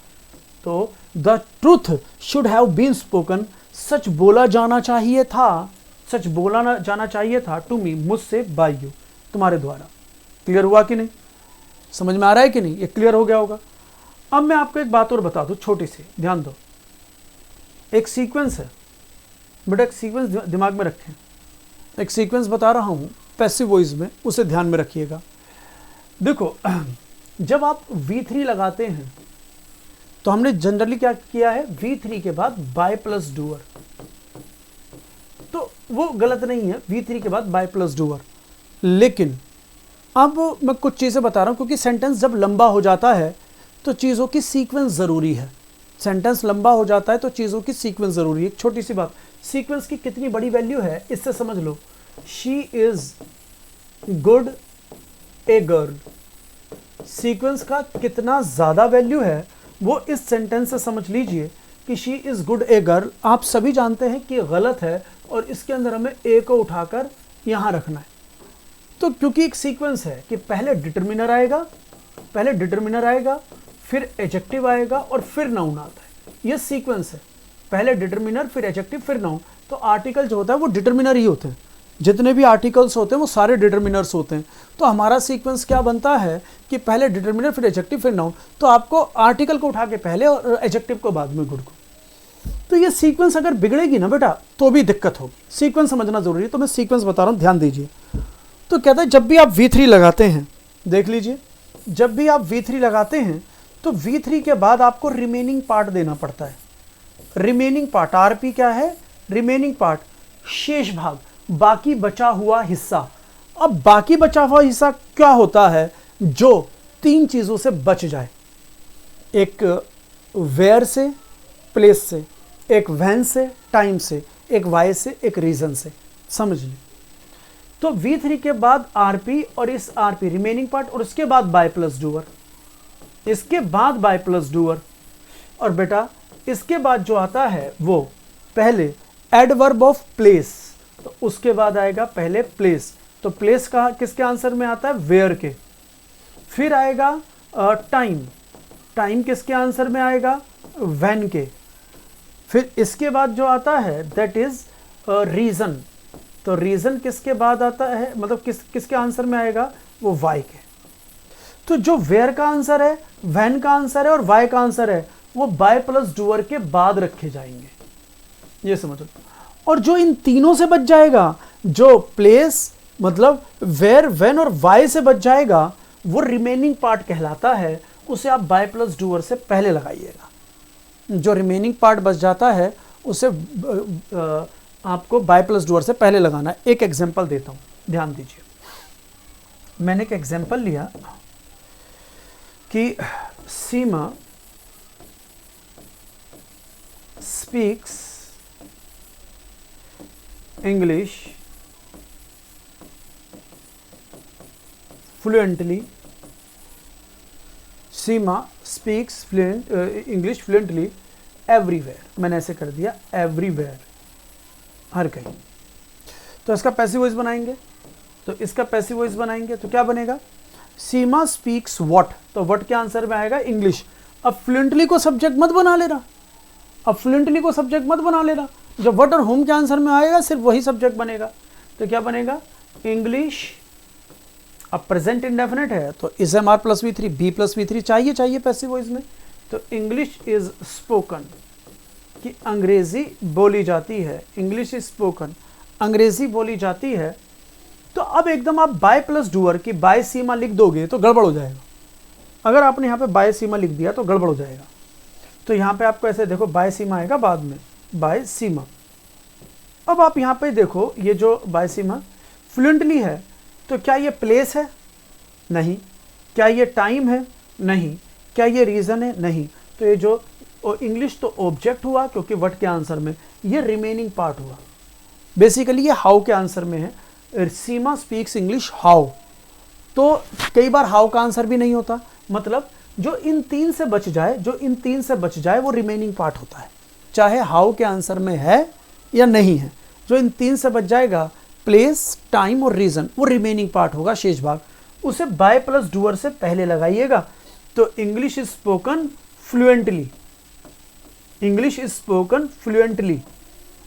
A: तो the truth should have been spoken, सच बोला जाना चाहिए था, सच बोला जाना चाहिए था टू मी, मुझसे, बाय यू, तुम्हारे द्वारा। क्लियर हुआ कि नहीं, समझ में आ रहा है कि नहीं, ये क्लियर हो गया होगा। अब मैं आपको एक बात और बता दूं छोटी सी, ध्यान दो। एक सीक्वेंस है बेटा, एक सीक्वेंस दिमाग में रखें, एक सीक्वेंस बता रहा हूं पैसिव वॉइस में, उसे ध्यान में रखिएगा। देखो जब आप V3 लगाते हैं तो हमने जनरली क्या किया है, V3 के बाद बाय प्लस डूअर, तो वो गलत नहीं है, V3 के बाद बाय प्लस डूअर। लेकिन अब मैं कुछ चीज़ें बता रहा हूं, क्योंकि सेंटेंस जब लंबा हो जाता है तो चीज़ों की सीक्वेंस ज़रूरी है। सेंटेंस लंबा हो जाता है तो चीज़ों की सीक्वेंस ज़रूरी है। एक छोटी सी बात, सीक्वेंस की कितनी बड़ी वैल्यू है इससे समझ लो। She is good a girl, sequence का कितना ज़्यादा वैल्यू है वो इस सेंटेंस से समझ लीजिए कि she is good a girl. आप सभी जानते हैं कि गलत है और इसके अंदर हमें ए को उठाकर यहाँ रखना है। तो क्योंकि एक सीक्वेंस है कि पहले डिटरमिनर आएगा, फिर एडजेक्टिव आएगा और फिर नाउन आता है, ये सीक्वेंस है, पहले डिटरमिनर फिर एडजेक्टिव फिर नाउन। तो आर्टिकल जो होता है वो डिटरमिनर ही होते हैं, जितने भी आर्टिकल्स होते हैं वो सारे डिटरमिनर्स होते हैं। तो हमारा सीक्वेंस क्या बनता है कि पहले डिटरमिनर फिर एडजेक्टिव फिर नाउन, तो आपको आर्टिकल को उठा के पहले और एडजेक्टिव को बाद में, गुड को। तो ये सीक्वेंस अगर बिगड़ेगी ना बेटा तो भी दिक्कत होगी, सीक्वेंस समझना जरूरी है। तो मैं सीक्वेंस बता रहा हूँ, ध्यान दीजिए। तो कहता है जब भी आप V3 लगाते हैं, देख लीजिए, जब भी आप V3 लगाते हैं तो V3 के बाद आपको रिमेनिंग पार्ट देना पड़ता है। रिमेनिंग पार्ट, RP क्या है, रिमेनिंग पार्ट, शेष भाग, बाकी बचा हुआ हिस्सा। अब बाकी बचा हुआ हिस्सा क्या होता है, जो तीन चीजों से बच जाए, एक वेयर से, प्लेस से, एक व्हेन से, टाइम से, एक वाई से, एक रीजन से, समझ ली। तो V3 के बाद RP और इस RP रिमेनिंग पार्ट, और उसके बाद बाय प्लस डूअर, इसके बाद बाय प्लस डूअर। और बेटा इसके बाद जो आता है वो पहले एडवर्ब ऑफ प्लेस, तो उसके बाद आएगा पहले प्लेस। तो प्लेस का किसके आंसर में आता है? वेयर के। फिर आएगा टाइम, टाइम किसके आंसर में आएगा? व्हेन के। फिर इसके बाद जो आता है दैट इज रीजन, तो रीजन किसके बाद आता है, मतलब किसके आंसर में आएगा? वो वाई के। तो जो वेयर का आंसर है, व्हेन का आंसर है और वाई का आंसर है, वो बाय प्लस डूअर के बाद रखे जाएंगे, ये समझ लो। और जो इन तीनों से बच जाएगा, जो प्लेस मतलब वेयर, व्हेन और वाई से बच जाएगा, वो रिमेनिंग पार्ट कहलाता है, उसे आप बाय प्लस डूअर से पहले लगाइएगा। जो रिमेनिंग पार्ट बच जाता है उसे आपको बाय प्लस डूअर से पहले लगाना है। एक एग्जांपल देता हूं, ध्यान दीजिए। मैंने एक एग्जांपल लिया कि सीमा स्पीक्स इंग्लिश फ्लुएंटली, सीमा स्पीक्स इंग्लिश फ्लुएंटली एवरीवेयर। मैंने ऐसे कर दिया एवरीवेयर, हर कहीं। तो इसका पैसिव वॉइस बनाएंगे, तो इसका पैसिव वॉइस बनाएंगे तो क्या बनेगा? सीमा स्पीक्स व्हाट, तो व्हाट के आंसर में आएगा? इंग्लिश। अब फ्लुएंटली को सब्जेक्ट मत बना लेना, अब फ्लुएंटली को सब्जेक्ट मत बना लेना। जब व्हाट और होम के आंसर में आएगा सिर्फ वही सब्जेक्ट बनेगा। तो क्या बनेगा? इंग्लिश। अब प्रेजेंट इंडेफिनिट है तो is am are plus V3, be plus V3 चाहिए पैसिव वॉइस में। तो इंग्लिश इज स्पोकन, कि अंग्रेजी बोली जाती है, इंग्लिश इज स्पोकन, अंग्रेजी बोली जाती है। तो अब एकदम आप बाय प्लस डूअर की बाय सीमा लिख दोगे तो गड़बड़ हो जाएगा। अगर आपने यहाँ पे बाय सीमा लिख दिया तो गड़बड़ हो जाएगा। तो यहाँ पे आपको ऐसे देखो, बाय सीमा आएगा बाद में, बाय सीमा। अब आप यहाँ पे देखो, ये जो बाय सीमा फ्लुएंटली है, तो क्या ये प्लेस है? नहीं। क्या ये टाइम है? नहीं। क्या ये रीज़न है? नहीं। तो ये जो इंग्लिश तो ऑब्जेक्ट हुआ क्योंकि व्हाट के आंसर में, ये रिमेनिंग पार्ट हुआ। बेसिकली ये हाउ के आंसर में है, सीमा स्पीक्स इंग्लिश हाउ। तो कई बार हाउ का आंसर भी नहीं होता, मतलब जो इन तीन से बच जाए, जो इन तीन से बच जाए वो रिमेनिंग पार्ट होता है, चाहे हाउ के आंसर में है या नहीं है। जो इन तीन से बच जाएगा, प्लेस, टाइम और रीजन, वो रिमेनिंग पार्ट होगा, शेष भाग। उसे बाय प्लस डूअर से पहले लगाइएगा। तो English is spoken fluently, English is spoken fluently,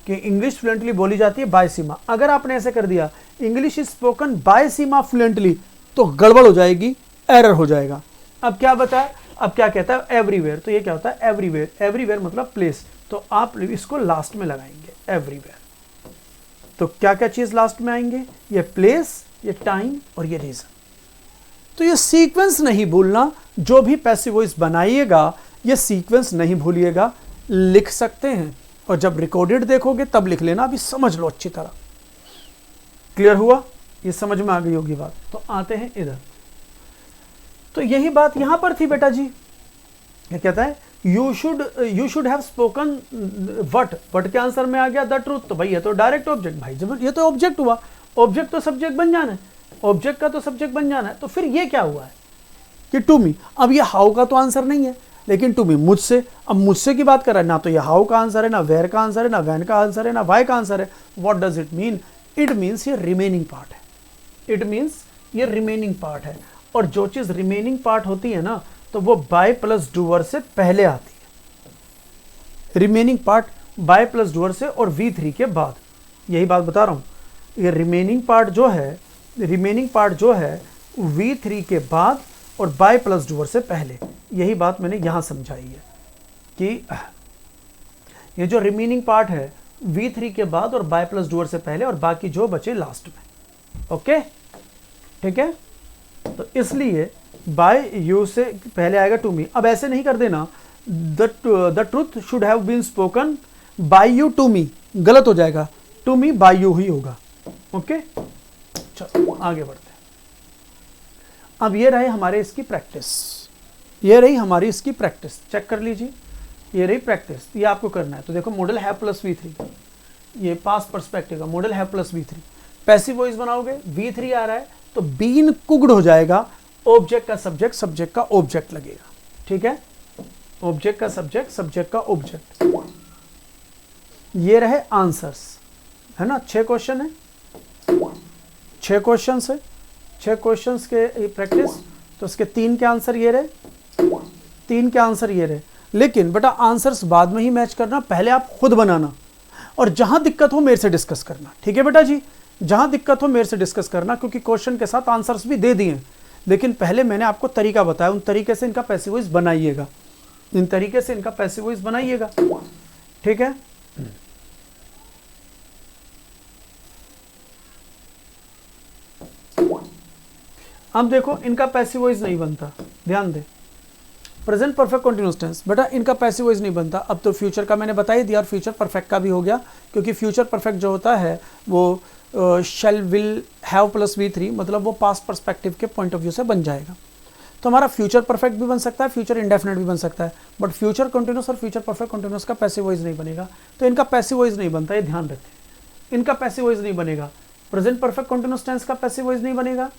A: कि इंग्लिश फ्लुएंटली बोली जाती है बाय सीमा। अगर आपने ऐसे कर दिया English is spoken by Seema fluently, तो गड़बड़ हो जाएगी, एरर हो जाएगा। अब क्या बताया? अब क्या कहता है? एवरीवेयर। तो ये क्या होता है? एवरीवेयर। एवरीवेयर मतलब प्लेस, तो आप इसको लास्ट में लगाएंगे, एवरीवेयर। तो क्या क्या चीज लास्ट में आएंगे? ये प्लेस, ये टाइम और ये रीजन। तो ये सीक्वेंस नहीं भूलना, जो भी पैसिव वॉइस बनाइएगा ये सीक्वेंस नहीं भूलिएगा, लिख सकते हैं और जब रिकॉर्डेड देखोगे तब लिख लेना। अभी समझ लो अच्छी तरह। क्लियर हुआ? ये समझ में आ गई होगी बात। तो आते हैं इधर। तो यही बात यहां पर थी बेटा जी। क्या कहता है? You should have spoken what, what के आंसर में आ गया द ट्रूथ। तो भाई ये तो डायरेक्ट ऑब्जेक्ट, भाई जब ये तो ऑब्जेक्ट हुआ, ऑब्जेक्ट तो सब्जेक्ट बन जाना है, ऑब्जेक्ट का तो सब्जेक्ट बन जाना है। तो फिर ये क्या हुआ है कि टू मी। अब ये हाउ का तो आंसर नहीं है, लेकिन टू मी मुझसे, अब मुझसे की बात कर रहा है ना, तो ये हाउ का आंसर है, ना वेयर का आंसर है, ना व्हेन का आंसर है, ना वाई का आंसर है। What does it mean? It means ये रिमेनिंग पार्ट है, इट मीन्स ये रिमेनिंग पार्ट है। और जो चीज रिमेनिंग पार्ट होती है ना, तो वो बाय प्लस डूअर से पहले आती है। Remaining part by plus doer से और V3 के बाद। यही बात बता रहा हूं, ये रिमेनिंग पार्ट जो है, रिमेनिंग पार्ट जो है V3 के बाद और बाय प्लस डूअर से पहले। यही बात मैंने यहां समझाई है कि ये जो रिमेनिंग पार्ट है V3 के बाद और बाय प्लस डूअर से पहले, और बाकी जो बचे लास्ट में। ओके, ठीक है। तो इसलिए बाय यू से पहले आएगा टू मी। अब ऐसे नहीं कर देना the truth should have been spoken by you to me, गलत हो जाएगा, टू मी बाय यू ही होगा। ओके, चलो आगे बढ़ते हैं। अब ये रहे हमारे इसकी प्रैक्टिस, ये रही हमारी इसकी प्रैक्टिस। चेक कर लीजिए, ये रही प्रैक्टिस, ये आपको करना है। तो देखो मॉडल हैव प्लस V3, ये पास्ट पर्सपेक्टिव का model have plus V3। Passive voice बनाओगे, V3 आ रहा है तो बीन कुक्ड हो जाएगा, ऑब्जेक्ट का सब्जेक्ट, सब्जेक्ट का ऑब्जेक्ट लगेगा, ठीक है, ऑब्जेक्ट का सब्जेक्ट, सब्जेक्ट का ऑब्जेक्ट। ये रहे आंसर्स, है ना, 6 क्वेश्चन है, 6 क्वेश्चन है, 6 क्वेश्चन के प्रैक्टिस, तो उसके 3 के आंसर ये रहे, 3 के आंसर ये रहे। लेकिन बेटा आंसर्स बाद में ही मैच करना, पहले आप खुद बनाना, और जहां दिक्कत हो मेरे से डिस्कस करना, ठीक है बेटा जी, जहां दिक्कत हो मेरे से डिस्कस करना, क्योंकि क्वेश्चन के साथ आंसर्स भी दे दिए, लेकिन पहले मैंने आपको तरीका बताया, उन तरीके से इनका पैसिव वॉइस बनाइएगा, इन तरीके से इनका पैसिव वॉइस बनाइएगा, ठीक है। अब देखो इनका पैसिव वॉइस नहीं बनता, ध्यान दे, प्रेजेंट परफेक्ट कंटीन्यूअस टेंस, बेटा इनका पैसिव वॉइस नहीं बनता। अब तो फ्यूचर का मैंने बता ही दिया, और फ्यूचर परफेक्ट का भी हो गया, क्योंकि फ्यूचर परफेक्ट जो होता है वो शैल, विल, हैव प्लस V3, मतलब वो पास्ट पर्सपेक्टिव के पॉइंट ऑफ व्यू से बन जाएगा। तो हमारा फ्यूचर परफेक्ट भी बन सकता है, फ्यूचर इंडेफिनिट भी बन सकता है, बट फ्यूचर कंटीन्यूअस और फ्यूचर परफेक्ट कंटीन्यूअस का पैसिव वॉइस नहीं बनेगा। तो इनका पैसिव वॉइस नहीं बनता, ये ध्यान रखें, इनका पैसिव वॉइस नहीं बनेगा। प्रेजेंट परफेक्ट कंटीन्यूअस टेंस का पैसिव वॉइस नहीं बनेगा,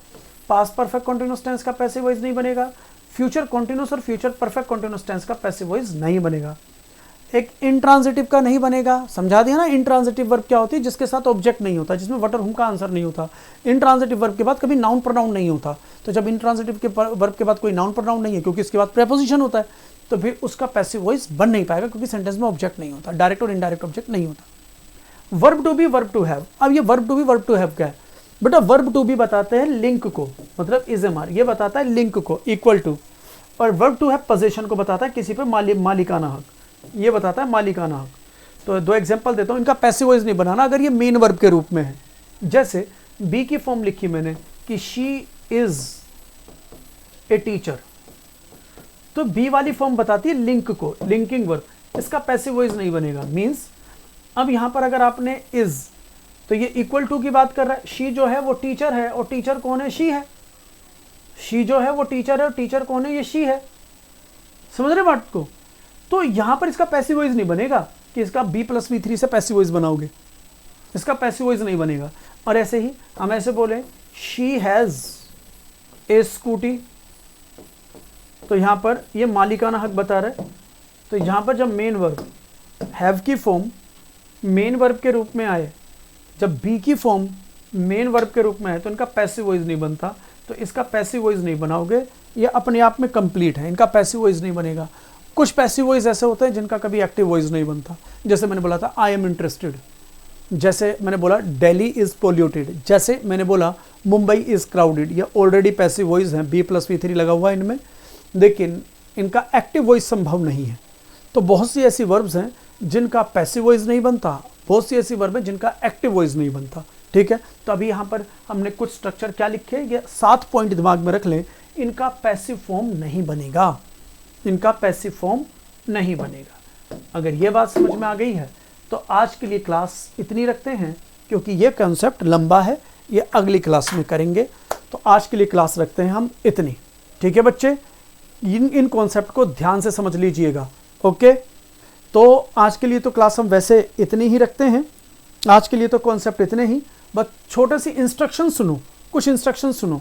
A: पास्ट परफेक्ट कंटीन्यूअस टेंस का पैसिव वॉइस नहीं बनेगा, फ्यूचर कंटीन्यूअस और फ्यूचर परफेक्ट कंटीन्यूअस टेंस का पैसिव वॉइस नहीं बनेगा। एक इंट्रांजिटिव का नहीं बनेगा, समझा दिया ना। इंट्रांजिटिव वर्ब क्या होती है? जिसके साथ ऑब्जेक्ट नहीं होता, जिसमें वट और हुम का आंसर नहीं होता। इंट्रांजिटिव वर्ब के बाद कभी नाउन प्रोनाउन नहीं होता। तो जब इंट्रांजिटिव के वर्ब के बाद कोई नाउन प्रोनाउन नहीं है, क्योंकि इसके बाद प्रेपोजिशन होता है, तो फिर उसका पैसिव वॉइस बन नहीं पाएगा, क्योंकि सेंटेंस में ऑब्जेक्ट नहीं होता, डायरेक्ट और इनडायरेक्ट ऑब्जेक्ट नहीं होता। Verb to be, verb to have. अब ये verb to be, verb to have क्या है बेटा? वर्ब टू बी बताते हैं लिंक को, मतलब इज एम आर, ये बताता है लिंक को, इक्वल टू। और वर्ब टू हैव पोजीशन को बताता है किसी पे मालिकाना हक, ये बताता है मालिकाना हक। तो दो एग्जांपल देता हूँ, इनका पैसिव वॉइस नहीं बनाना अगर ये मेन वर्ब के रूप में है। जैसे बी की फॉर्म लिखी मैंने कि शी इज ए टीचर, तो बी वाली फॉर्म बताती है लिंक को, लिंकिंग वर्ब, इसका पैसिव वॉइस नहीं बनेगा। मीन्स अब यहां पर अगर आपने इज, तो ये इक्वल टू की बात कर रहा है। शी जो है वो टीचर है, और टीचर कौन है? शी है। शी जो है वो टीचर है, और टीचर कौन है? ये शी है। समझ रहे बात को? तो यहां पर इसका पैसिव वॉइस नहीं बनेगा कि इसका बी प्लस V3 से पैसिव वॉइस बनाओगे, इसका पैसिव वॉइस नहीं बनेगा। और ऐसे ही हम ऐसे बोले शी हैज ए स्कूटी, तो यहां पर ये मालिकाना हक बता रहा है। तो यहां पर जब मेन वर्ब हैव की फॉर्म मेन वर्ब के रूप में आए, जब बी की फॉर्म मेन वर्ब के रूप में है, तो इनका पैसिव वॉइस नहीं बनता। तो इसका पैसिव वॉइस नहीं बनाओगे, ये अपने आप में कंप्लीट है, इनका पैसिव वॉइस नहीं बनेगा। कुछ पैसिव वॉइस ऐसे होते हैं जिनका कभी एक्टिव वॉइस नहीं बनता। जैसे मैंने बोला था आई एम इंटरेस्टेड, जैसे मैंने बोला दिल्ली इज पोल्यूटेड, जैसे मैंने बोला मुंबई इज क्राउडेड, ये ऑलरेडी पैसिव वॉइस है, बी प्लस V3 लगा हुआ है इनमें, लेकिन इनका एक्टिव वॉइस संभव नहीं है। तो बहुत सी ऐसी वर्ब्स हैं जिनका पैसिव वॉइस नहीं बनता, बहुत सी ऐसी वर्ब है जिनका एक्टिव वॉइस नहीं बनता। ठीक है, तो अभी यहाँ पर हमने कुछ स्ट्रक्चर क्या लिखे, ये 7 पॉइंट दिमाग में रख लें। इनका पैसिव फॉर्म नहीं बनेगा, इनका पैसिव फॉर्म नहीं बनेगा। अगर ये बात समझ में आ गई है तो आज के लिए क्लास इतनी रखते हैं, क्योंकि ये कंसेप्ट लंबा है, ये अगली क्लास में करेंगे। तो आज के लिए क्लास रखते हैं हम इतनी। ठीक है बच्चे, इन कॉन्सेप्ट को ध्यान से समझ लीजिएगा। ओके, तो आज के लिए तो क्लास हम वैसे इतनी ही रखते हैं, आज के लिए तो कॉन्सेप्ट इतने ही। बस छोटे सी इंस्ट्रक्शन सुनो, कुछ इंस्ट्रक्शन सुनो।